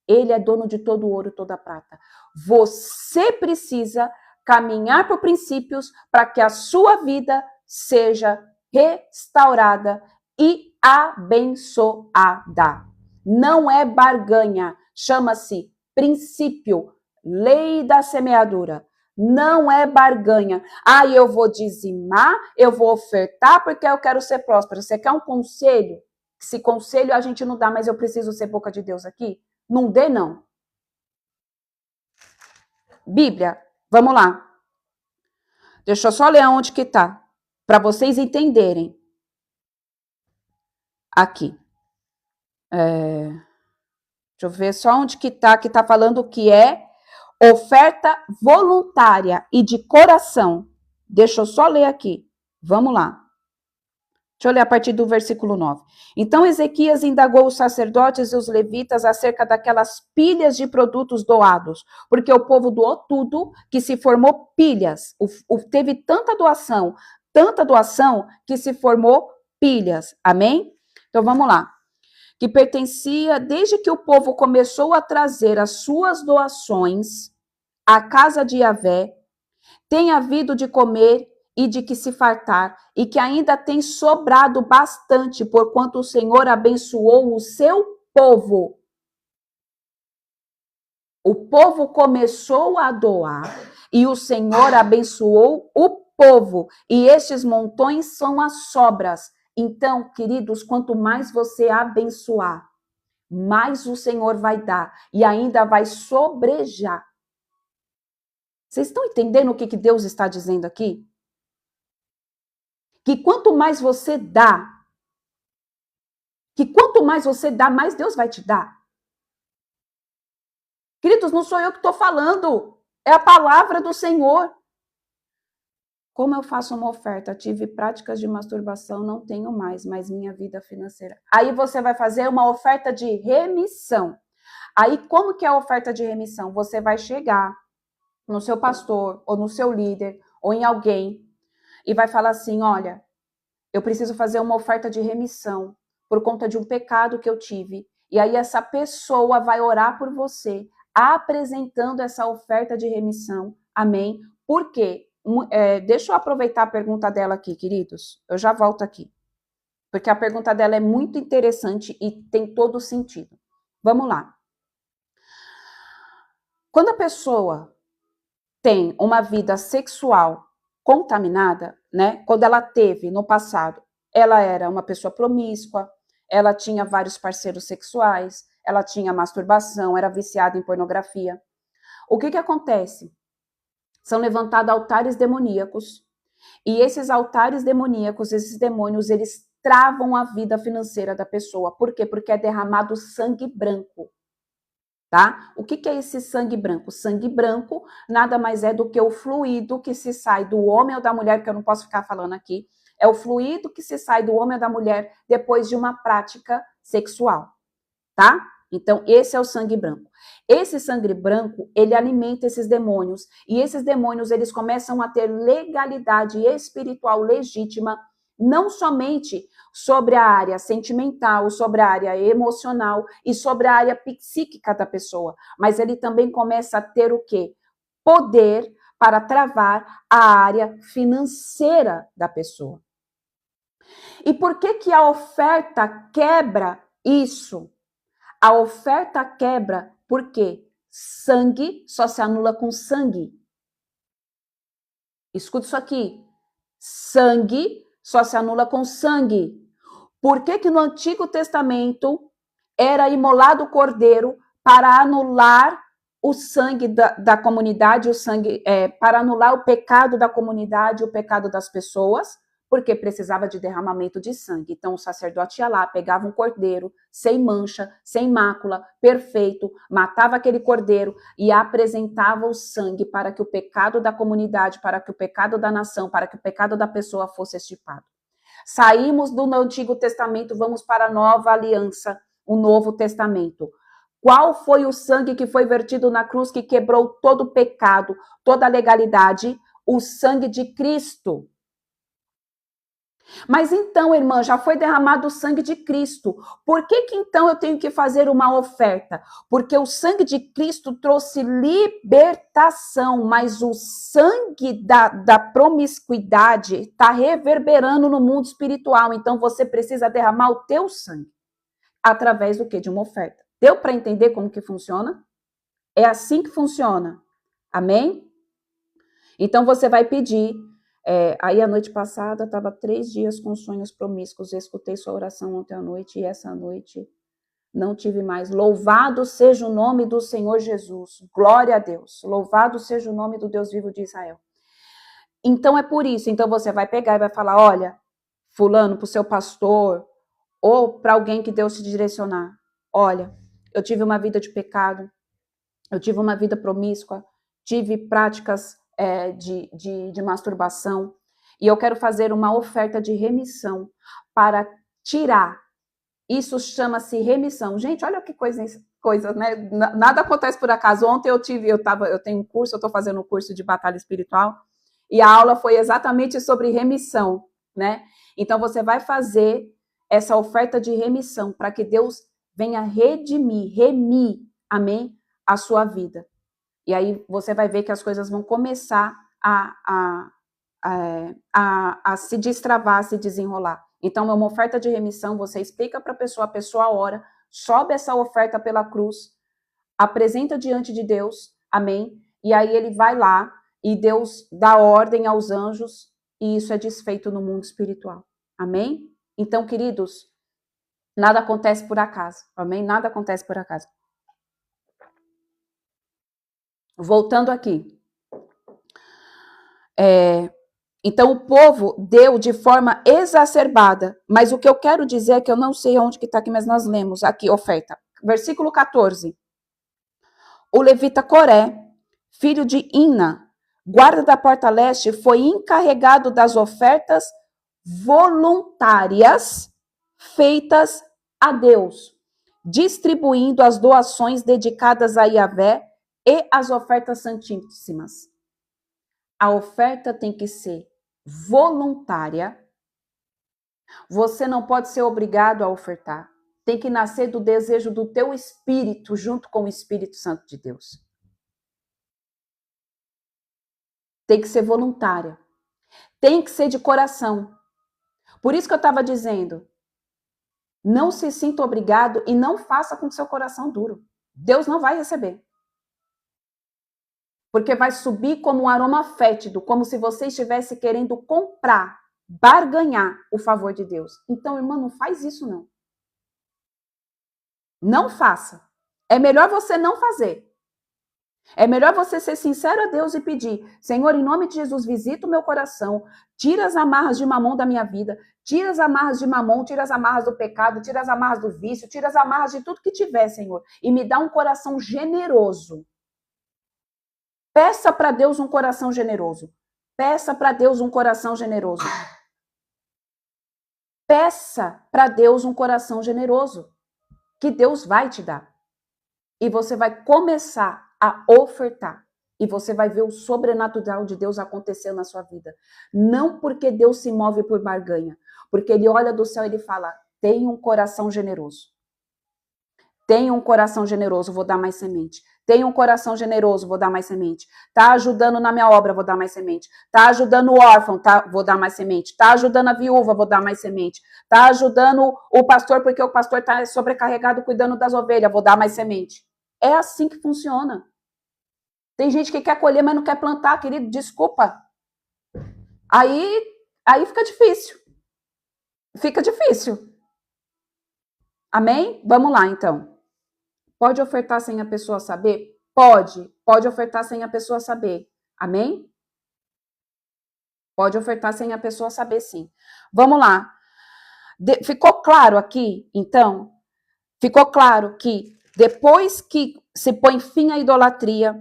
Ele é dono de todo o ouro e toda a prata. Você precisa caminhar por princípios para que a sua vida seja restaurada e abençoada. Não é barganha, chama-se princípio, lei da semeadura. Não é barganha. Ah, eu vou dizimar, eu vou ofertar porque eu quero ser próspero. Você quer um conselho? Se conselho a gente não dá, mas eu preciso ser boca de Deus aqui? Não dê, não. Bíblia, vamos lá. Deixa eu só ler onde que tá, para vocês entenderem. Aqui. Deixa eu ver só onde que tá falando que é oferta voluntária e de coração. Deixa eu só ler aqui. Vamos lá. Deixa eu ler a partir do versículo 9. Então Ezequias indagou os sacerdotes e os levitas acerca daquelas pilhas de produtos doados, porque o povo doou tudo, que se formou pilhas. Teve tanta doação, que se formou pilhas. Amém? Então vamos lá. Que pertencia, desde que o povo começou a trazer as suas doações à casa de Yahvé, tem havido de comer e de que se fartar, e que ainda tem sobrado bastante, porquanto o Senhor abençoou o seu povo. O povo começou a doar, e o Senhor abençoou o povo, e estes montões são as sobras. Então, queridos, quanto mais você abençoar, mais o Senhor vai dar, e ainda vai sobrejar. Vocês estão entendendo o que Deus está dizendo aqui? Que quanto mais você dá, mais Deus vai te dar. Queridos, não sou eu que estou falando, é a palavra do Senhor. Como eu faço uma oferta? Tive práticas de masturbação, não tenho mais, mas minha vida financeira. Aí você vai fazer uma oferta de remissão. Aí como que é a oferta de remissão? Você vai chegar no seu pastor, ou no seu líder, ou em alguém, e vai falar assim, olha, eu preciso fazer uma oferta de remissão por conta de um pecado que eu tive. E aí essa pessoa vai orar por você, apresentando essa oferta de remissão. Amém? Por quê? Deixa eu aproveitar a pergunta dela aqui, queridos. Eu já volto aqui. Porque a pergunta dela é muito interessante e tem todo sentido. Vamos lá. Quando a pessoa tem uma vida sexual contaminada, né? Quando ela teve no passado, ela era uma pessoa promíscua, ela tinha vários parceiros sexuais, ela tinha masturbação, era viciada em pornografia. O que acontece? São levantados altares demoníacos, e esses altares demoníacos, esses demônios, eles travam a vida financeira da pessoa. Por quê? Porque é derramado sangue branco. Tá? O que é esse sangue branco? Sangue branco nada mais é do que o fluido que se sai do homem ou da mulher, que eu não posso ficar falando aqui, é o fluido que se sai do homem ou da mulher depois de uma prática sexual, tá? Então, esse é o sangue branco. Esse sangue branco, ele alimenta esses demônios. E esses demônios, eles começam a ter legalidade espiritual legítima, não somente sobre a área sentimental, sobre a área emocional e sobre a área psíquica da pessoa, mas ele também começa a ter o quê? Poder para travar a área financeira da pessoa. E por que a oferta quebra isso? A oferta quebra porque sangue só se anula com sangue. Escuta isso aqui. Sangue só se anula com sangue. Por que no Antigo Testamento era imolado o cordeiro para anular o sangue da comunidade, o sangue para anular o pecado da comunidade, o pecado das pessoas? Porque precisava de derramamento de sangue. Então o sacerdote ia lá, pegava um cordeiro sem mancha, sem mácula, perfeito, matava aquele cordeiro e apresentava o sangue para que o pecado da comunidade, para que o pecado da nação, para que o pecado da pessoa fosse extirpado. Saímos do Antigo Testamento, vamos para a Nova Aliança, o Novo Testamento. Qual foi o sangue que foi vertido na cruz que quebrou todo o pecado, toda a legalidade? O sangue de Cristo. Mas então, irmã, já foi derramado o sangue de Cristo. Por que então eu tenho que fazer uma oferta? Porque o sangue de Cristo trouxe libertação, mas o sangue da promiscuidade está reverberando no mundo espiritual. Então você precisa derramar o teu sangue. Através do quê? De uma oferta. Deu para entender como que funciona? É assim que funciona. Amém? Então você vai pedir. Aí a noite passada estava 3 dias com sonhos promíscuos. Eu escutei sua oração ontem à noite e essa noite não tive mais. Louvado seja o nome do Senhor Jesus. Glória a Deus. Louvado seja o nome do Deus vivo de Israel. Então é por isso. Então você vai pegar e vai falar, olha, fulano, para o seu pastor ou para alguém que Deus te direcionar. Olha, eu tive uma vida de pecado. Eu tive uma vida promíscua. Tive práticas de masturbação, e eu quero fazer uma oferta de remissão para tirar. Isso chama-se remissão. Gente, olha que coisa, né? Nada acontece por acaso. Ontem eu tenho um curso, eu estou fazendo um curso de batalha espiritual, e a aula foi exatamente sobre remissão, né? Então você vai fazer essa oferta de remissão para que Deus venha remir, amém, a sua vida. E aí você vai ver que as coisas vão começar a se destravar, a se desenrolar. Então, é uma oferta de remissão, você explica para a pessoa ora, sobe essa oferta pela cruz, apresenta diante de Deus, amém? E aí ele vai lá e Deus dá ordem aos anjos e isso é desfeito no mundo espiritual, amém? Então, queridos, nada acontece por acaso, amém? Nada acontece por acaso. Voltando aqui. Então, o povo deu de forma exacerbada. Mas o que eu quero dizer é que eu não sei onde que está aqui, mas nós lemos aqui, oferta. Versículo 14. O levita Coré, filho de Ina, guarda da porta leste, foi encarregado das ofertas voluntárias feitas a Deus, distribuindo as doações dedicadas a Yahvé e as ofertas santíssimas. A oferta tem que ser voluntária. Você não pode ser obrigado a ofertar. Tem que nascer do desejo do teu espírito junto com o Espírito Santo de Deus. Tem que ser voluntária. Tem que ser de coração. Por isso que eu estava dizendo, não se sinta obrigado e não faça com seu coração duro. Deus não vai receber. Porque vai subir como um aroma fétido, como se você estivesse querendo comprar, barganhar o favor de Deus. Então, irmã, não faz isso não. Não faça. É melhor você não fazer. É melhor você ser sincero a Deus e pedir, Senhor, em nome de Jesus, visita o meu coração, tira as amarras de mamão da minha vida, tira as amarras de mamão, tira as amarras do pecado, tira as amarras do vício, tira as amarras de tudo que tiver, Senhor, e me dá um coração generoso. Peça para Deus um coração generoso. Peça para Deus um coração generoso. Peça para Deus um coração generoso, que Deus vai te dar. e você vai começar a ofertar. E você vai ver o sobrenatural de Deus acontecer na sua vida. Não porque Deus se move por barganha, porque Ele olha do céu e Ele fala, tenha um coração generoso. Tenha um coração generoso, vou dar mais semente. Tenha um coração generoso, vou dar mais semente. Tá ajudando na minha obra, vou dar mais semente. Tá ajudando o órfão, vou dar mais semente. Tá ajudando a viúva, vou dar mais semente. Tá ajudando o pastor, porque o pastor tá sobrecarregado cuidando das ovelhas, vou dar mais semente. É assim que funciona. Tem gente que quer colher, mas não quer plantar, querido, desculpa. Aí fica difícil. Fica difícil. Amém? Vamos lá, então. Pode ofertar sem a pessoa saber? Pode. Pode ofertar sem a pessoa saber. Amém? Pode ofertar sem a pessoa saber, sim. Vamos lá. Ficou claro aqui, então? Ficou claro que depois que se põe fim à idolatria,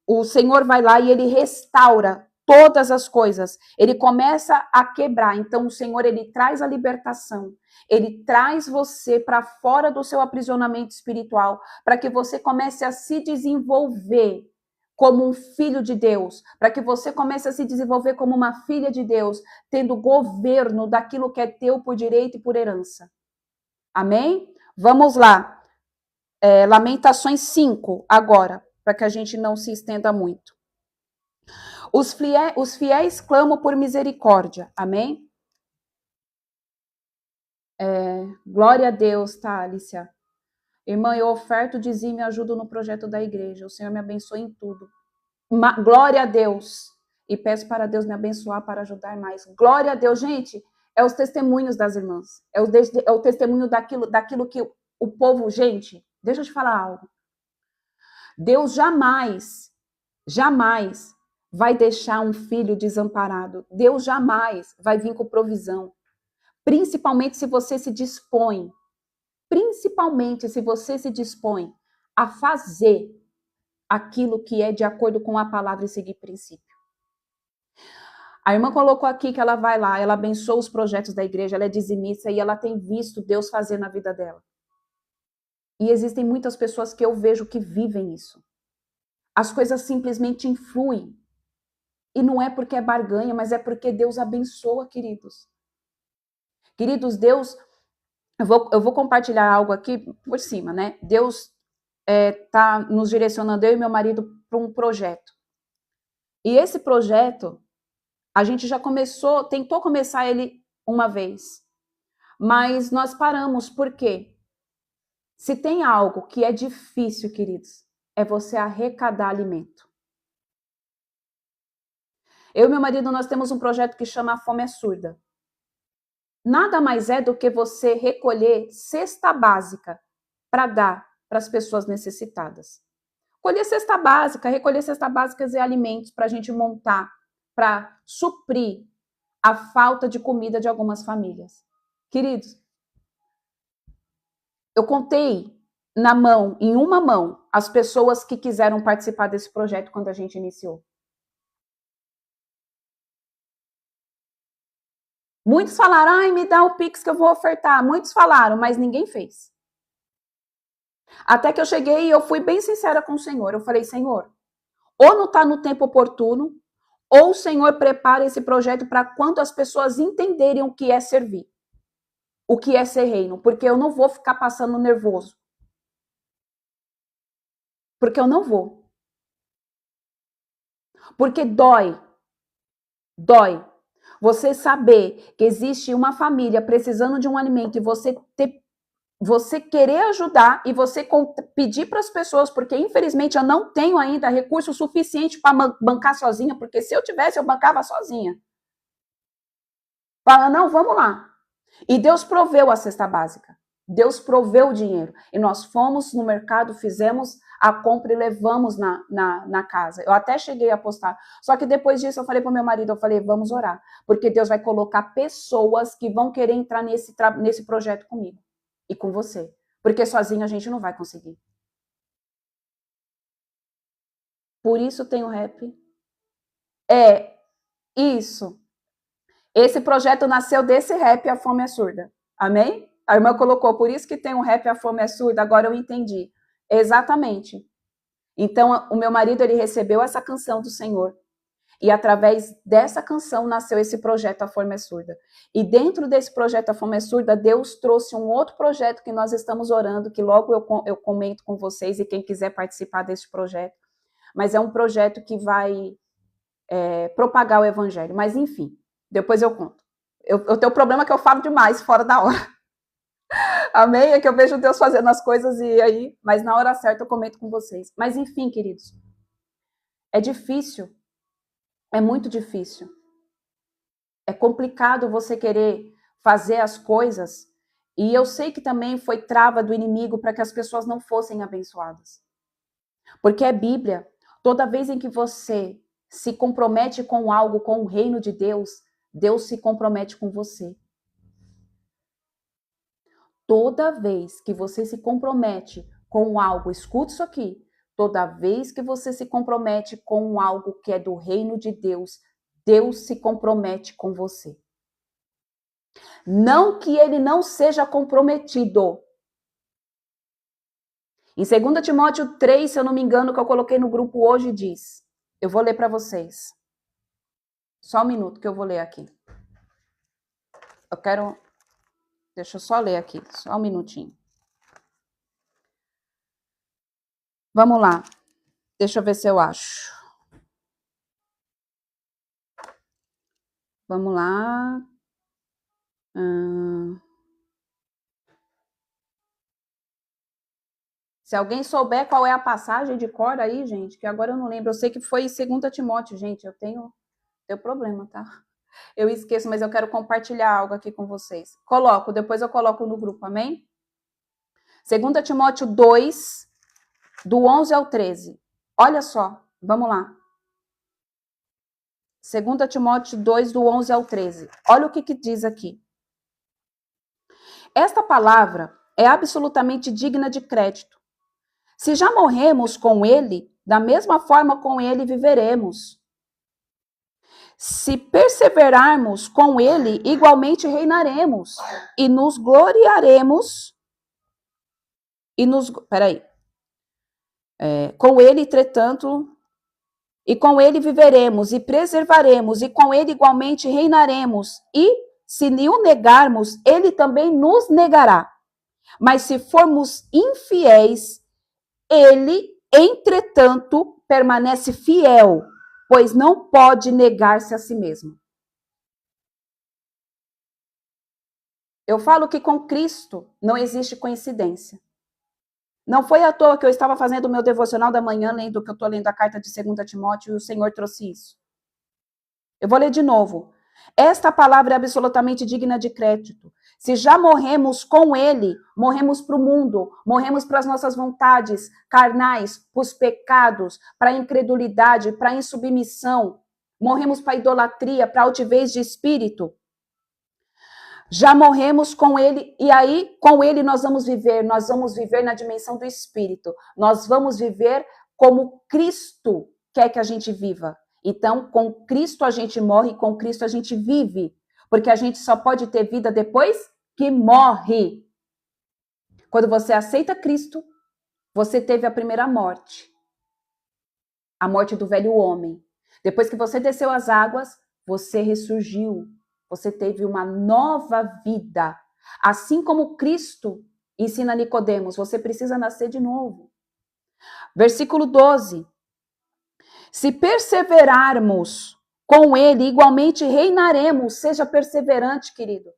o Senhor vai lá e Ele restaura todas as coisas. Ele começa a quebrar. Então, o Senhor, Ele traz a libertação. Ele traz você para fora do seu aprisionamento espiritual, para que você comece a se desenvolver como um filho de Deus, para que você comece a se desenvolver como uma filha de Deus, tendo governo daquilo que é teu por direito e por herança. Amém? Vamos lá. Lamentações 5, agora, para que a gente não se estenda muito. Os fiéis clamam por misericórdia. Amém? Glória a Deus, tá, Alicia? Irmã, eu oferto, dizime e ajudo no projeto da igreja. O Senhor me abençoe em tudo. Glória a Deus. E peço para Deus me abençoar para ajudar mais. Glória a Deus, gente. É os testemunhos das irmãs. É o testemunho daquilo que o povo... Gente, deixa eu te falar algo. Deus jamais vai deixar um filho desamparado. Deus jamais vai vir com provisão. Principalmente se você se dispõe. Principalmente se você se dispõe a fazer aquilo que é de acordo com a palavra e seguir princípio. A irmã colocou aqui que ela vai lá, ela abençoa os projetos da igreja, ela é dizimista e ela tem visto Deus fazer na vida dela. E existem muitas pessoas que eu vejo que vivem isso. As coisas simplesmente influem. E não é porque é barganha, mas é porque Deus abençoa, queridos. Queridos, Deus... Eu vou compartilhar algo aqui por cima, né? Deus está nos direcionando, eu e meu marido, para um projeto. E esse projeto, a gente já tentou começar ele uma vez. Mas nós paramos, por quê? Se tem algo que é difícil, queridos, é você arrecadar alimento. Eu e meu marido, nós temos um projeto que chama A Fome é Surda. Nada mais é do que você recolher cesta básica para dar para as pessoas necessitadas. Recolher cesta básica e alimentos para a gente montar, para suprir a falta de comida de algumas famílias. Queridos, eu contei em uma mão, as pessoas que quiseram participar desse projeto quando a gente iniciou. Muitos falaram, ai, me dá o Pix que eu vou ofertar. Muitos falaram, mas ninguém fez. Até que eu cheguei e eu fui bem sincera com o Senhor. Eu falei, Senhor, ou não está no tempo oportuno, ou o Senhor prepara esse projeto para quando as pessoas entenderem o que é servir. O que é ser reino. Porque eu não vou ficar passando nervoso. Porque eu não vou. Porque dói. Dói. Você saber que existe uma família precisando de um alimento e você querer ajudar e você pedir para as pessoas, porque infelizmente eu não tenho ainda recurso suficiente para bancar sozinha, porque se eu tivesse, eu bancava sozinha. Fala, não, vamos lá. E Deus proveu a cesta básica. Deus proveu o dinheiro. E nós fomos no mercado, fizemos a compra e levamos na casa. Eu até cheguei a postar. Só que depois disso eu falei para o meu marido, eu falei, vamos orar. Porque Deus vai colocar pessoas que vão querer entrar nesse projeto comigo. E com você. Porque sozinho a gente não vai conseguir. Por isso tem o rap. Isso. Esse projeto nasceu desse rap, A Fome é Surda. Amém? A irmã colocou, por isso que tem um rap A Fome é Surda, agora eu entendi. Exatamente. Então, o meu marido, ele recebeu essa canção do Senhor. E através dessa canção nasceu esse projeto A Fome é Surda. E dentro desse projeto A Fome é Surda, Deus trouxe um outro projeto que nós estamos orando, que logo eu comento com vocês e quem quiser participar desse projeto. Mas é um projeto que vai propagar o evangelho. Mas enfim, depois eu conto. Eu tenho um problema que eu falo demais fora da hora. Amém? É que eu vejo Deus fazendo as coisas e aí, mas na hora certa eu comento com vocês. Mas enfim, queridos, é difícil, é muito difícil. É complicado você querer fazer as coisas e eu sei que também foi trava do inimigo para que as pessoas não fossem abençoadas. Porque é Bíblia. Toda vez em que você se compromete com algo, com o reino de Deus, Deus se compromete com você. Toda vez que você se compromete com algo, escute isso aqui, toda vez que você se compromete com algo que é do reino de Deus, Deus se compromete com você. Não que ele não seja comprometido. Em 2 Timóteo 3, se eu não me engano, que eu coloquei no grupo hoje, diz, eu vou ler para vocês. Só um minuto que eu vou ler aqui. Deixa eu só ler aqui, só um minutinho. Vamos lá. Deixa eu ver se eu acho. Vamos lá. Se alguém souber qual é a passagem de cor aí, gente, que agora eu não lembro. Eu sei que foi em 2 Timóteo, gente. Eu tenho problema, tá? Eu esqueço, mas eu quero compartilhar algo aqui com vocês. Depois eu coloco no grupo, amém? 2 Timóteo 2, do 11 ao 13. Olha só, vamos lá. 2 Timóteo 2, do 11 ao 13. Olha o que diz aqui. Esta palavra é absolutamente digna de crédito. Se já morremos com ele, da mesma forma com ele viveremos. Se perseverarmos com ele, igualmente reinaremos e nos gloriaremos. Com ele, entretanto, e com ele viveremos e preservaremos, e com ele igualmente reinaremos. E se o negarmos, ele também nos negará. Mas se formos infiéis, ele, entretanto, permanece fiel, pois não pode negar-se a si mesmo. Eu falo que com Cristo não existe coincidência. Não foi à toa que eu estava fazendo o meu devocional da manhã, lendo que eu estou lendo a carta de 2 Timóteo, e o Senhor trouxe isso. Eu vou ler de novo. Esta palavra é absolutamente digna de crédito. Se já morremos com ele, morremos para o mundo, morremos para as nossas vontades carnais, para os pecados, para a incredulidade, para a insubmissão, morremos para a idolatria, para a altivez de espírito. Já morremos com ele, e aí com ele nós vamos viver na dimensão do espírito. Nós vamos viver como Cristo quer que a gente viva. Então, com Cristo a gente morre e com Cristo a gente vive. Porque a gente só pode ter vida depois que morre. Quando você aceita Cristo, você teve a primeira morte. A morte do velho homem. Depois que você desceu as águas, você ressurgiu. Você teve uma nova vida. Assim como Cristo ensina Nicodemos, você precisa nascer de novo. Versículo 12. Se perseverarmos com ele, igualmente reinaremos. Seja perseverante, querido.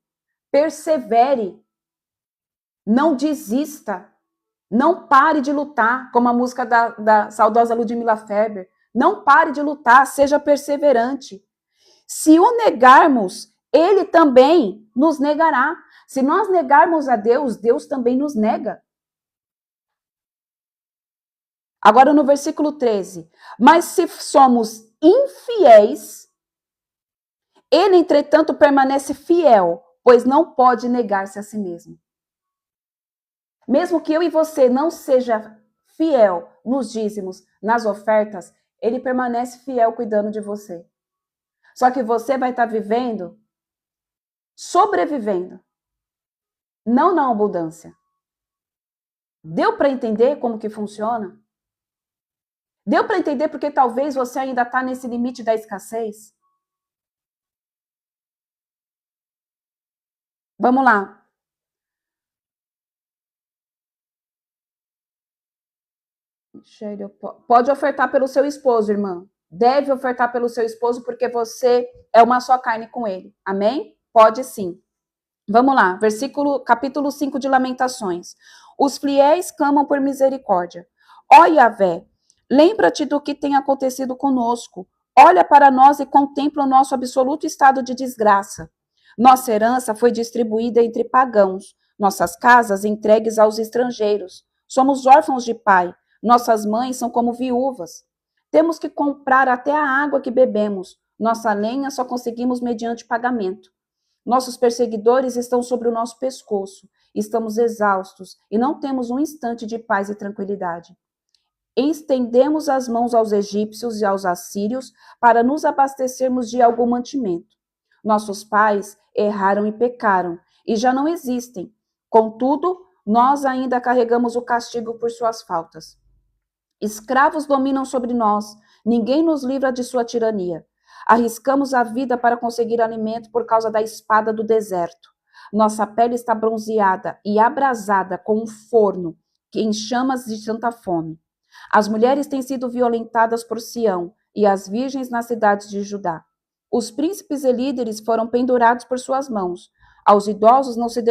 Persevere. Não desista. Não pare de lutar, como a música da saudosa Ludmila Feber. Não pare de lutar, seja perseverante. Se o negarmos, ele também nos negará. Se nós negarmos a Deus, Deus também nos nega. Agora no versículo 13. Mas se somos infiéis, ele, entretanto, permanece fiel, pois não pode negar-se a si mesmo. Mesmo que eu e você não seja fiel nos dízimos, nas ofertas, ele permanece fiel cuidando de você. Só que você vai estar vivendo, sobrevivendo. não na abundância. Deu para entender como que funciona? Deu para entender porque talvez você ainda está nesse limite da escassez? Vamos lá. Pode ofertar pelo seu esposo, irmã. Deve ofertar pelo seu esposo porque você é uma só carne com ele. Amém? Pode sim. Vamos lá, capítulo 5 de Lamentações. Os fiéis clamam por misericórdia. Ó Yahvé, lembra-te do que tem acontecido conosco. Olha para nós e contempla o nosso absoluto estado de desgraça. Nossa herança foi distribuída entre pagãos, nossas casas entregues aos estrangeiros. Somos órfãos de pai, nossas mães são como viúvas. Temos que comprar até a água que bebemos. Nossa lenha só conseguimos mediante pagamento. Nossos perseguidores estão sobre o nosso pescoço. Estamos exaustos e não temos um instante de paz e tranquilidade. Estendemos as mãos aos egípcios e aos assírios para nos abastecermos de algum mantimento. Nossos pais erraram e pecaram e já não existem. Contudo, nós ainda carregamos o castigo por suas faltas. Escravos dominam sobre nós, ninguém nos livra de sua tirania. Arriscamos a vida para conseguir alimento por causa da espada do deserto. Nossa pele está bronzeada e abrasada com um forno que em chamas de tanta fome. As mulheres têm sido violentadas por Sião e as virgens nas cidades de Judá. Os príncipes e líderes foram pendurados por suas mãos. Aos idosos não se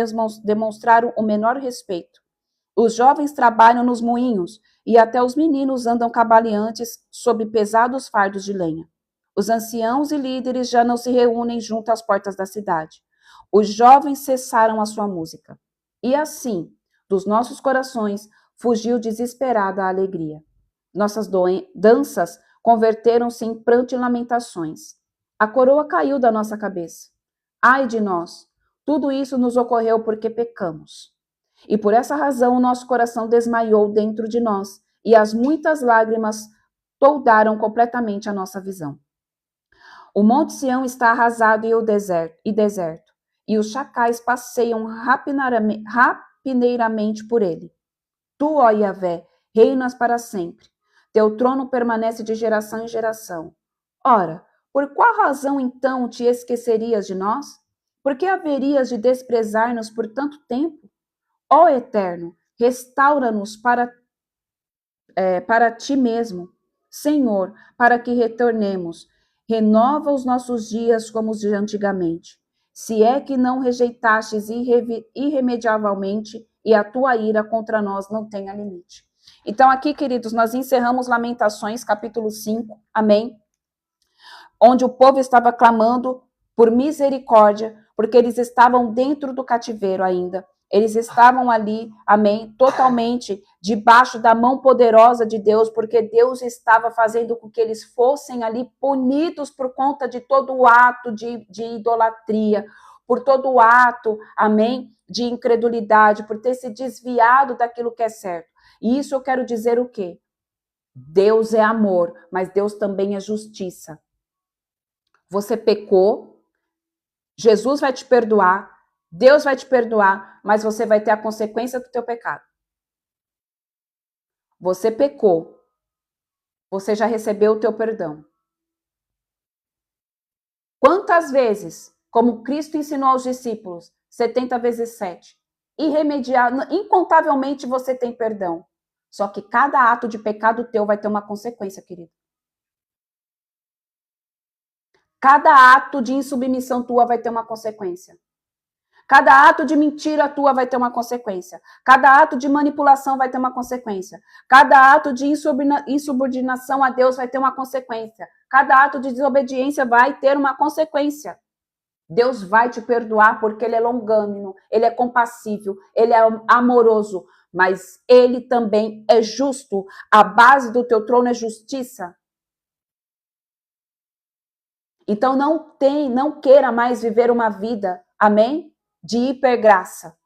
demonstraram o menor respeito. Os jovens trabalham nos moinhos e até os meninos andam cambaleantes sob pesados fardos de lenha. Os anciãos e líderes já não se reúnem junto às portas da cidade. Os jovens cessaram a sua música. E assim, dos nossos corações, fugiu desesperada a alegria. Nossas danças converteram-se em pranto e lamentações. A coroa caiu da nossa cabeça. Ai de nós! Tudo isso nos ocorreu porque pecamos. E por essa razão o nosso coração desmaiou dentro de nós, e as muitas lágrimas toldaram completamente a nossa visão. O Monte Sião está arrasado deserto, e os chacais passeiam rapineiramente por ele. Tu, ó Yahvé, reinas para sempre. Teu trono permanece de geração em geração. Ora, por qual razão então te esquecerias de nós? Por que haverias de desprezar-nos por tanto tempo? Ó Eterno, restaura-nos para ti mesmo, Senhor, para que retornemos. Renova os nossos dias como os de antigamente. Se é que não rejeitastes irremediavelmente e a tua ira contra nós não tenha limite. Então aqui, queridos, nós encerramos Lamentações, capítulo 5, amém? Onde o povo estava clamando por misericórdia, porque eles estavam dentro do cativeiro ainda. Eles estavam ali, amém, totalmente debaixo da mão poderosa de Deus, porque Deus estava fazendo com que eles fossem ali punidos por conta de todo o ato de idolatria, por todo o ato, amém, de incredulidade, por ter se desviado daquilo que é certo. E isso eu quero dizer o quê? Deus é amor, mas Deus também é justiça. Você pecou, Jesus vai te perdoar, Deus vai te perdoar, mas você vai ter a consequência do teu pecado. Você pecou, você já recebeu o teu perdão. Quantas vezes, como Cristo ensinou aos discípulos, 70 vezes 7, incontavelmente você tem perdão. Só que cada ato de pecado teu vai ter uma consequência, querido. Cada ato de insubmissão tua vai ter uma consequência. Cada ato de mentira tua vai ter uma consequência. Cada ato de manipulação vai ter uma consequência. Cada ato de insubordinação a Deus vai ter uma consequência. Cada ato de desobediência vai ter uma consequência. Deus vai te perdoar porque Ele é longânimo, Ele é compassível, Ele é amoroso, mas Ele também é justo. A base do teu trono é justiça. Então não queira mais viver uma vida, amém? De hipergraça,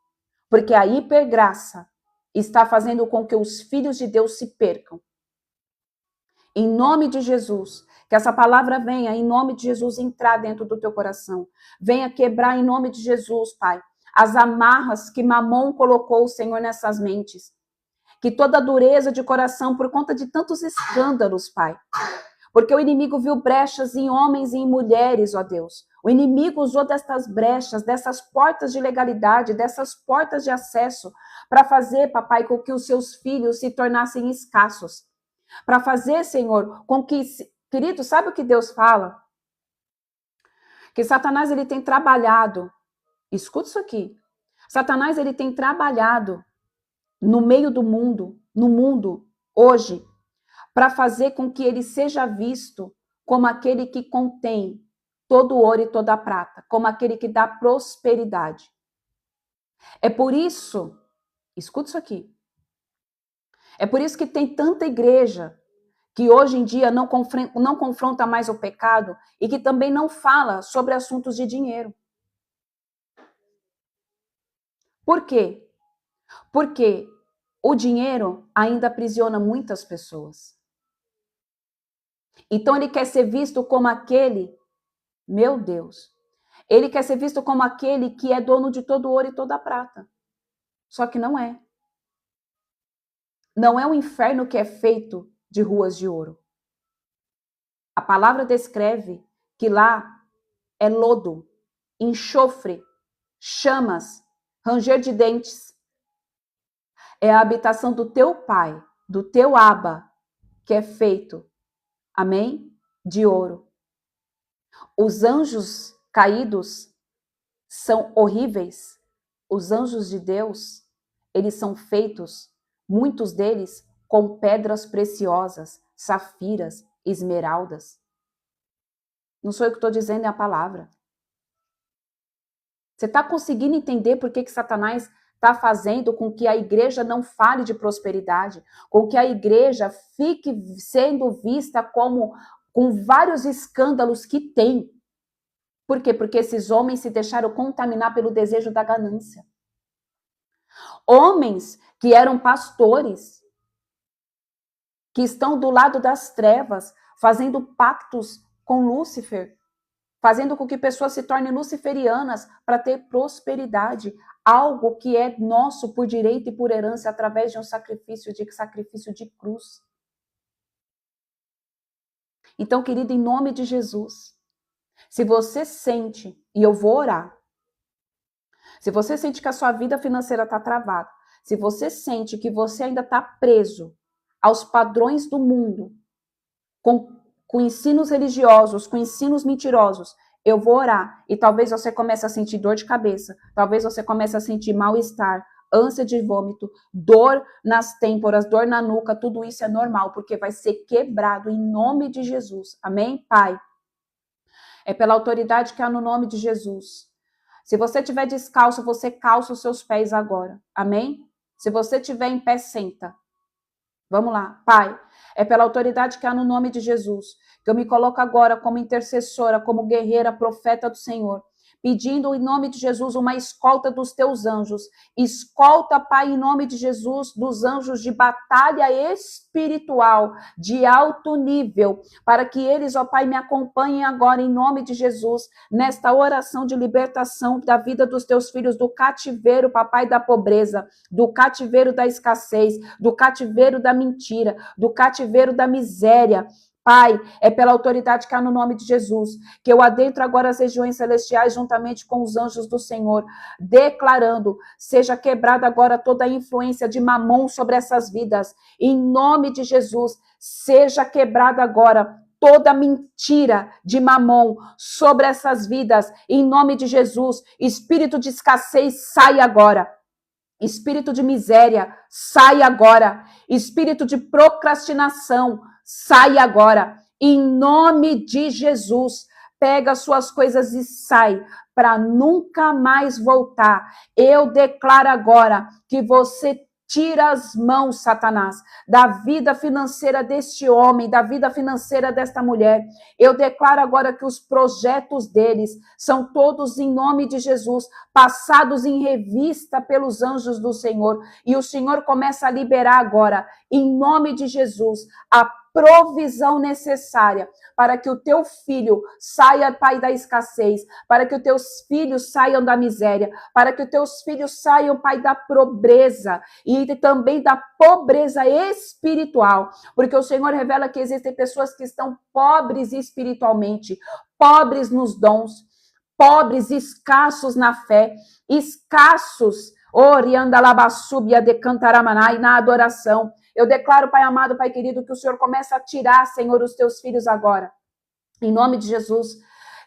porque a hipergraça está fazendo com que os filhos de Deus se percam. Em nome de Jesus, que essa palavra venha, em nome de Jesus, entrar dentro do teu coração. Venha quebrar em nome de Jesus, Pai, as amarras que Mamon colocou, Senhor, nessas mentes. Que toda dureza de coração, por conta de tantos escândalos, Pai. Porque o inimigo viu brechas em homens e em mulheres, ó Deus. O inimigo usou destas brechas, dessas portas de legalidade, dessas portas de acesso, para fazer, papai, com que os seus filhos se tornassem escassos. Para fazer, Senhor, com que... Querido, sabe o que Deus fala? Que Satanás, ele tem trabalhado. Escuta isso aqui. Satanás, ele tem trabalhado no meio do mundo, no mundo, hoje, para fazer com que ele seja visto como aquele que contém todo o ouro e toda a prata, como aquele que dá prosperidade. É por isso, escuta isso aqui, é por isso que tem tanta igreja que hoje em dia não confronta mais o pecado e que também não fala sobre assuntos de dinheiro. Por quê? Porque o dinheiro ainda aprisiona muitas pessoas. Então ele quer ser visto como aquele, meu Deus, ele quer ser visto como aquele que é dono de todo o ouro e toda a prata. Só que não é. Não é o inferno que é feito de ruas de ouro. A palavra descreve que lá é lodo, enxofre, chamas, ranger de dentes. É a habitação do teu pai, do teu Abba, que é feito, amém? De ouro. Os anjos caídos são horríveis. Os anjos de Deus, eles são feitos, muitos deles, com pedras preciosas, safiras, esmeraldas. Não sou eu que estou dizendo, é a palavra. Você está conseguindo entender por que Satanás está fazendo com que a igreja não fale de prosperidade, com que a igreja fique sendo vista como com vários escândalos que tem. Por quê? Porque esses homens se deixaram contaminar pelo desejo da ganância. Homens que eram pastores, que estão do lado das trevas, fazendo pactos com Lúcifer, fazendo com que pessoas se tornem luciferianas para ter prosperidade, algo que é nosso por direito e por herança através de um sacrifício de cruz. Então, querido, em nome de Jesus, se você sente, e eu vou orar, se você sente que a sua vida financeira está travada, se você sente que você ainda está preso aos padrões do mundo, com ensinos religiosos, com ensinos mentirosos, eu vou orar e talvez você comece a sentir dor de cabeça, talvez você comece a sentir mal-estar, ânsia de vômito, dor nas têmporas, dor na nuca, tudo isso é normal, porque vai ser quebrado em nome de Jesus. Amém, Pai? É pela autoridade que há no nome de Jesus. Se você estiver descalço, você calça os seus pés agora. Amém? Se você estiver em pé, senta. Vamos lá. Pai, é pela autoridade que há no nome de Jesus, que eu me coloco agora como intercessora, como guerreira, profeta do Senhor, pedindo em nome de Jesus uma escolta dos teus anjos. Escolta, Pai, em nome de Jesus, dos anjos de batalha espiritual, de alto nível, para que eles, ó Pai, me acompanhem agora em nome de Jesus, nesta oração de libertação da vida dos teus filhos, do cativeiro, papai, da pobreza, do cativeiro da escassez, do cativeiro da mentira, do cativeiro da miséria. Pai, é pela autoridade que há no nome de Jesus, que eu adentro agora as regiões celestiais juntamente com os anjos do Senhor, declarando, seja quebrada agora toda a influência de Mamon sobre essas vidas, em nome de Jesus, seja quebrada agora toda mentira de Mamon sobre essas vidas, em nome de Jesus, espírito de escassez, sai agora. Espírito de miséria, sai agora. Espírito de procrastinação, sai agora. Em nome de Jesus, pega suas coisas e sai para nunca mais voltar. Eu declaro agora que você tira as mãos, Satanás, da vida financeira deste homem, da vida financeira desta mulher. Eu declaro agora que os projetos deles são todos, em nome de Jesus, passados em revista pelos anjos do Senhor. E o Senhor começa a liberar agora, em nome de Jesus, a provisão necessária para que o teu filho saia, Pai, da escassez, para que os teus filhos saiam da miséria, para que os teus filhos saiam, Pai, da pobreza e também da pobreza espiritual, porque o Senhor revela que existem pessoas que estão pobres espiritualmente, pobres nos dons, pobres, escassos na fé, escassos, oriandalabasubia de cantaramanai, na adoração. Eu declaro, Pai amado, Pai querido, que o Senhor começa a tirar, Senhor, os teus filhos agora, em nome de Jesus,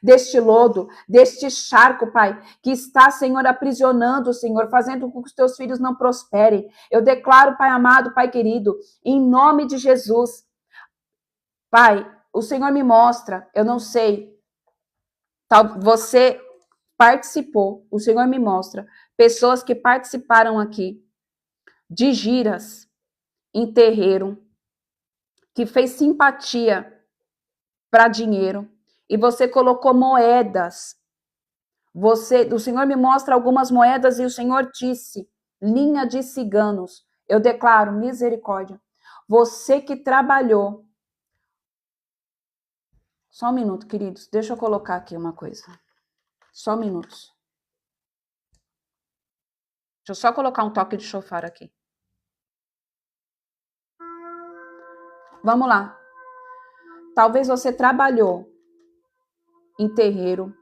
deste lodo, deste charco, Pai, que está, Senhor, aprisionando, Senhor, fazendo com que os teus filhos não prosperem. Eu declaro, Pai amado, Pai querido, em nome de Jesus, Pai, o Senhor me mostra, eu não sei, você participou, o Senhor me mostra, pessoas que participaram aqui de giras em terreiro, que fez simpatia para dinheiro, e você colocou moedas. O Senhor me mostra algumas moedas e o Senhor disse, linha de ciganos. Eu declaro misericórdia. Você que trabalhou. Só um minuto, queridos. Deixa eu colocar aqui uma coisa. Só minutos. Deixa eu só colocar um toque de chofar aqui. Vamos lá. Talvez você trabalhou em terreiro,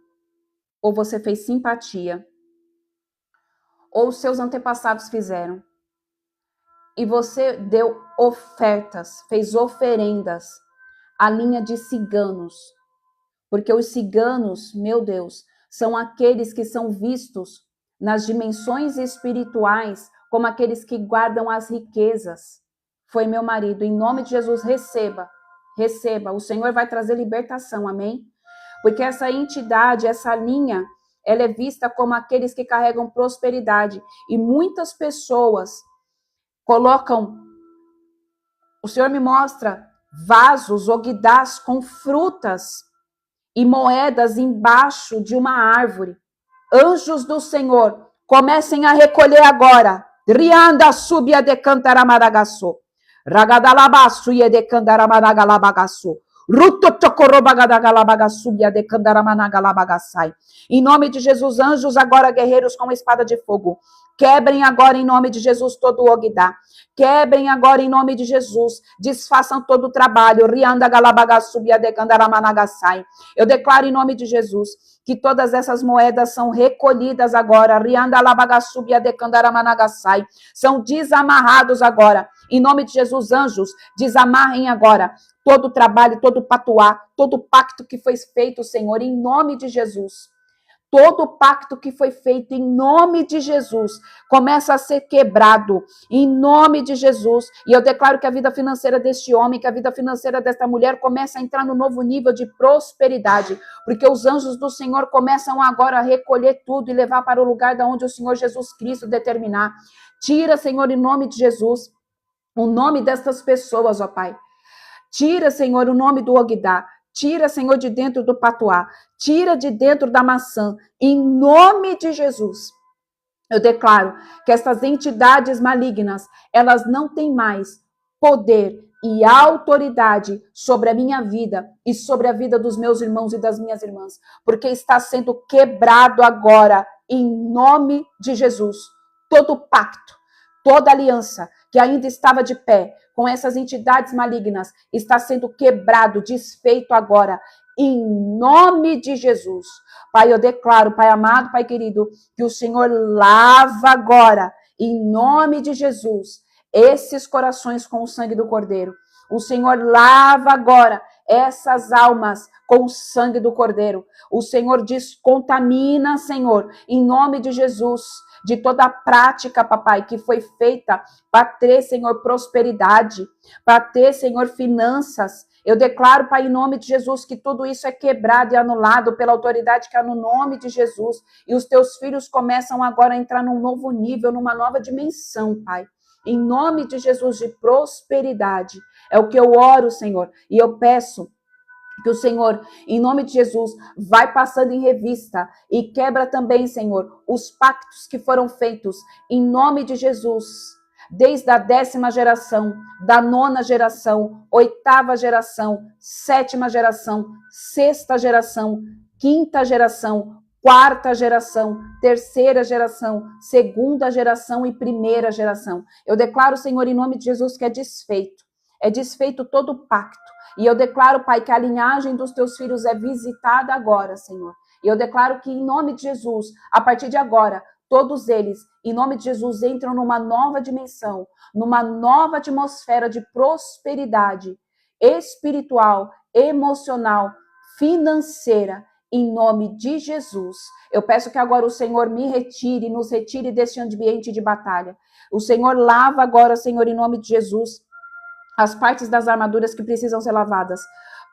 ou você fez simpatia, ou seus antepassados fizeram, e você deu ofertas, fez oferendas à linha de ciganos, porque os ciganos, meu Deus, são aqueles que são vistos nas dimensões espirituais como aqueles que guardam as riquezas. Foi meu marido, em nome de Jesus, receba, o Senhor vai trazer libertação, amém? Porque essa entidade, essa linha, ela é vista como aqueles que carregam prosperidade. E muitas pessoas colocam, o Senhor me mostra, vasos ou guidás com frutas e moedas embaixo de uma árvore. Anjos do Senhor, comecem a recolher agora. Rianda subia de cantaramaragaço. Ragadalabaço ia de cantaramaragalabaço. Em nome de Jesus, anjos agora guerreiros com espada de fogo, quebrem agora em nome de Jesus todo o ogdá, quebrem agora em nome de Jesus, desfaçam todo o trabalho. Eu declaro em nome de Jesus que todas essas moedas são recolhidas agora, são desamarrados agora. Em nome de Jesus, anjos, desamarrem agora todo o trabalho, todo o patuá, todo o pacto que foi feito, Senhor, em nome de Jesus. Todo o pacto que foi feito em nome de Jesus começa a ser quebrado em nome de Jesus. E eu declaro que a vida financeira deste homem, que a vida financeira desta mulher começa a entrar no novo nível de prosperidade, porque os anjos do Senhor começam agora a recolher tudo e levar para o lugar da onde o Senhor Jesus Cristo determinar. Tira, Senhor, em nome de Jesus, o nome destas pessoas, ó Pai. Tira, Senhor, o nome do ogdá. Tira, Senhor, de dentro do patuá. Tira de dentro da maçã. Em nome de Jesus. Eu declaro que essas entidades malignas, elas não têm mais poder e autoridade sobre a minha vida e sobre a vida dos meus irmãos e das minhas irmãs. Porque está sendo quebrado agora, em nome de Jesus. Todo pacto, toda aliança que ainda estava de pé com essas entidades malignas está sendo quebrado, desfeito agora, em nome de Jesus. Pai, eu declaro, Pai amado, Pai querido, que o Senhor lava agora, em nome de Jesus, esses corações com o sangue do Cordeiro. O Senhor lava agora essas almas com o sangue do Cordeiro. O Senhor descontamina, Senhor, em nome de Jesus, de toda a prática, papai, que foi feita para ter, Senhor, prosperidade, para ter, Senhor, finanças. Eu declaro, Pai, em nome de Jesus, que tudo isso é quebrado e anulado pela autoridade que há no nome de Jesus. E os teus filhos começam agora a entrar num novo nível, numa nova dimensão, Pai. Em nome de Jesus, de prosperidade. É o que eu oro, Senhor, e eu peço que o Senhor, em nome de Jesus, vai passando em revista e quebra também, Senhor, os pactos que foram feitos em nome de Jesus. desde a 10ª geração, da 9ª geração, 8ª geração, 7ª geração, 6ª geração, 5ª geração, 4ª geração, 3ª geração, 2ª geração e 1ª geração. Eu declaro, Senhor, em nome de Jesus, que é desfeito todo o pacto. E eu declaro, Pai, que a linhagem dos teus filhos é visitada agora, Senhor. E eu declaro que, em nome de Jesus, a partir de agora, todos eles, em nome de Jesus, entram numa nova dimensão, numa nova atmosfera de prosperidade espiritual, emocional, financeira, em nome de Jesus. Eu peço que agora o Senhor me retire, nos retire desse ambiente de batalha. O Senhor lava agora, Senhor, em nome de Jesus, as partes das armaduras que precisam ser lavadas.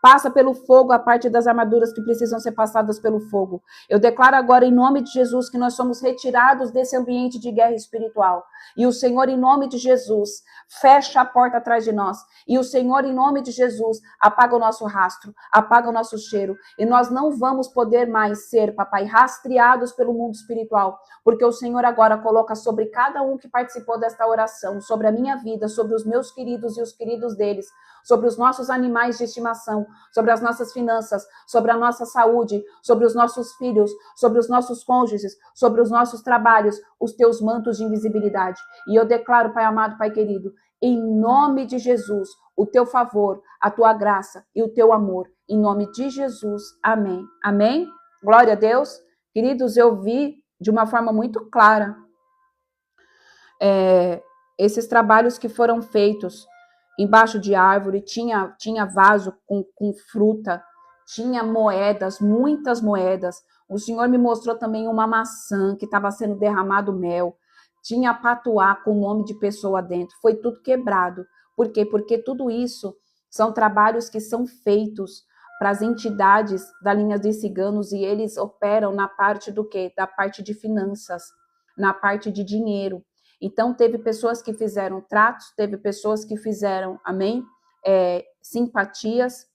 Passa pelo fogo a parte das armaduras que precisam ser passadas pelo fogo. Eu declaro agora, em nome de Jesus, que nós somos retirados desse ambiente de guerra espiritual. E o Senhor, em nome de Jesus, fecha a porta atrás de nós. E o Senhor, em nome de Jesus, apaga o nosso rastro, apaga o nosso cheiro. E nós não vamos poder mais ser, papai, rastreados pelo mundo espiritual. Porque o Senhor agora coloca sobre cada um que participou desta oração, sobre a minha vida, sobre os meus queridos e os queridos deles, sobre os nossos animais de estimação, sobre as nossas finanças, sobre a nossa saúde, sobre os nossos filhos, sobre os nossos cônjuges, sobre os nossos trabalhos, os teus mantos de invisibilidade. E eu declaro, Pai amado, Pai querido, em nome de Jesus, o teu favor, a tua graça e o teu amor. Em nome de Jesus, amém. Amém? Glória a Deus. Queridos, eu vi de uma forma muito clara esses trabalhos que foram feitos embaixo de árvore, tinha vaso com fruta, tinha moedas, muitas moedas. O Senhor me mostrou também uma maçã que estava sendo derramado mel. Tinha patuá com o nome de pessoa dentro. Foi tudo quebrado. Por quê? Porque tudo isso são trabalhos que são feitos para as entidades da linha dos ciganos e eles operam na parte do quê? Da parte de finanças, na parte de dinheiro. Então, teve pessoas que fizeram tratos, teve pessoas que fizeram, amém? Simpatias.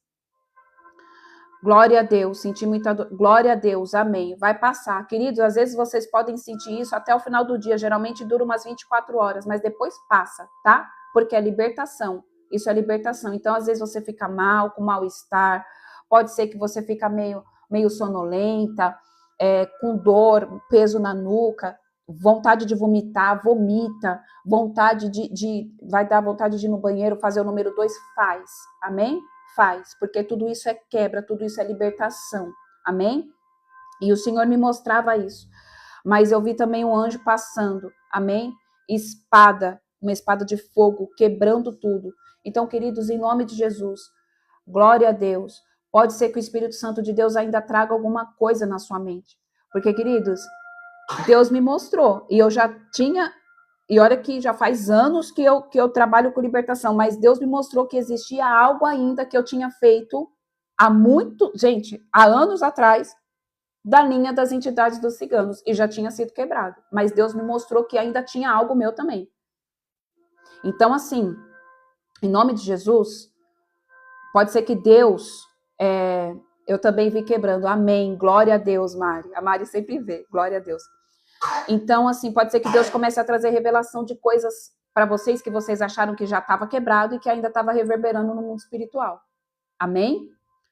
Glória a Deus, senti muita dor. Glória a Deus, amém. Vai passar. Queridos, às vezes vocês podem sentir isso até o final do dia, geralmente dura umas 24 horas, mas depois passa, tá? Porque é libertação, isso é libertação. Então, às vezes você fica mal, com mal-estar, pode ser que você fica meio sonolenta, com dor, peso na nuca, vontade de vomitar, vomita, vontade vai dar vontade de ir no banheiro, fazer o número 2, faz, amém? Faz, porque tudo isso é quebra, tudo isso é libertação, amém? E o Senhor me mostrava isso, mas eu vi também um anjo passando, amém? Uma espada de fogo, quebrando tudo. Então, queridos, em nome de Jesus, glória a Deus, pode ser que o Espírito Santo de Deus ainda traga alguma coisa na sua mente, porque, queridos, Deus me mostrou, e eu já tinha, e olha que já faz anos que eu trabalho com libertação, mas Deus me mostrou que existia algo ainda que eu tinha feito há anos atrás, da linha das entidades dos ciganos, e já tinha sido quebrado, mas Deus me mostrou que ainda tinha algo meu também. Então, assim, em nome de Jesus, pode ser que Deus, eu também vi quebrando, amém, glória a Deus, Mari, a Mari sempre vê, glória a Deus. Então, assim, pode ser que Deus comece a trazer revelação de coisas para vocês que vocês acharam que já estava quebrado e que ainda estava reverberando no mundo espiritual. Amém?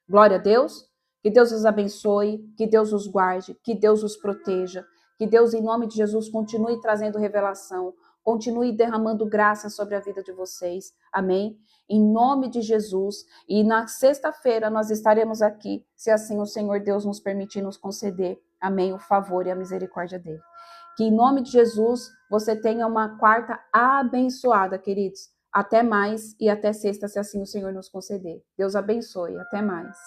Glória a Deus. Que Deus os abençoe, que Deus os guarde, que Deus os proteja, que Deus, em nome de Jesus, continue trazendo revelação, continue derramando graça sobre a vida de vocês. Amém? Em nome de Jesus. E na sexta-feira nós estaremos aqui, se assim o Senhor Deus nos permitir nos conceder. Amém? O favor e a misericórdia dele. Que em nome de Jesus você tenha uma quarta abençoada, queridos. Até mais e até sexta, se assim o Senhor nos conceder. Deus abençoe. Até mais.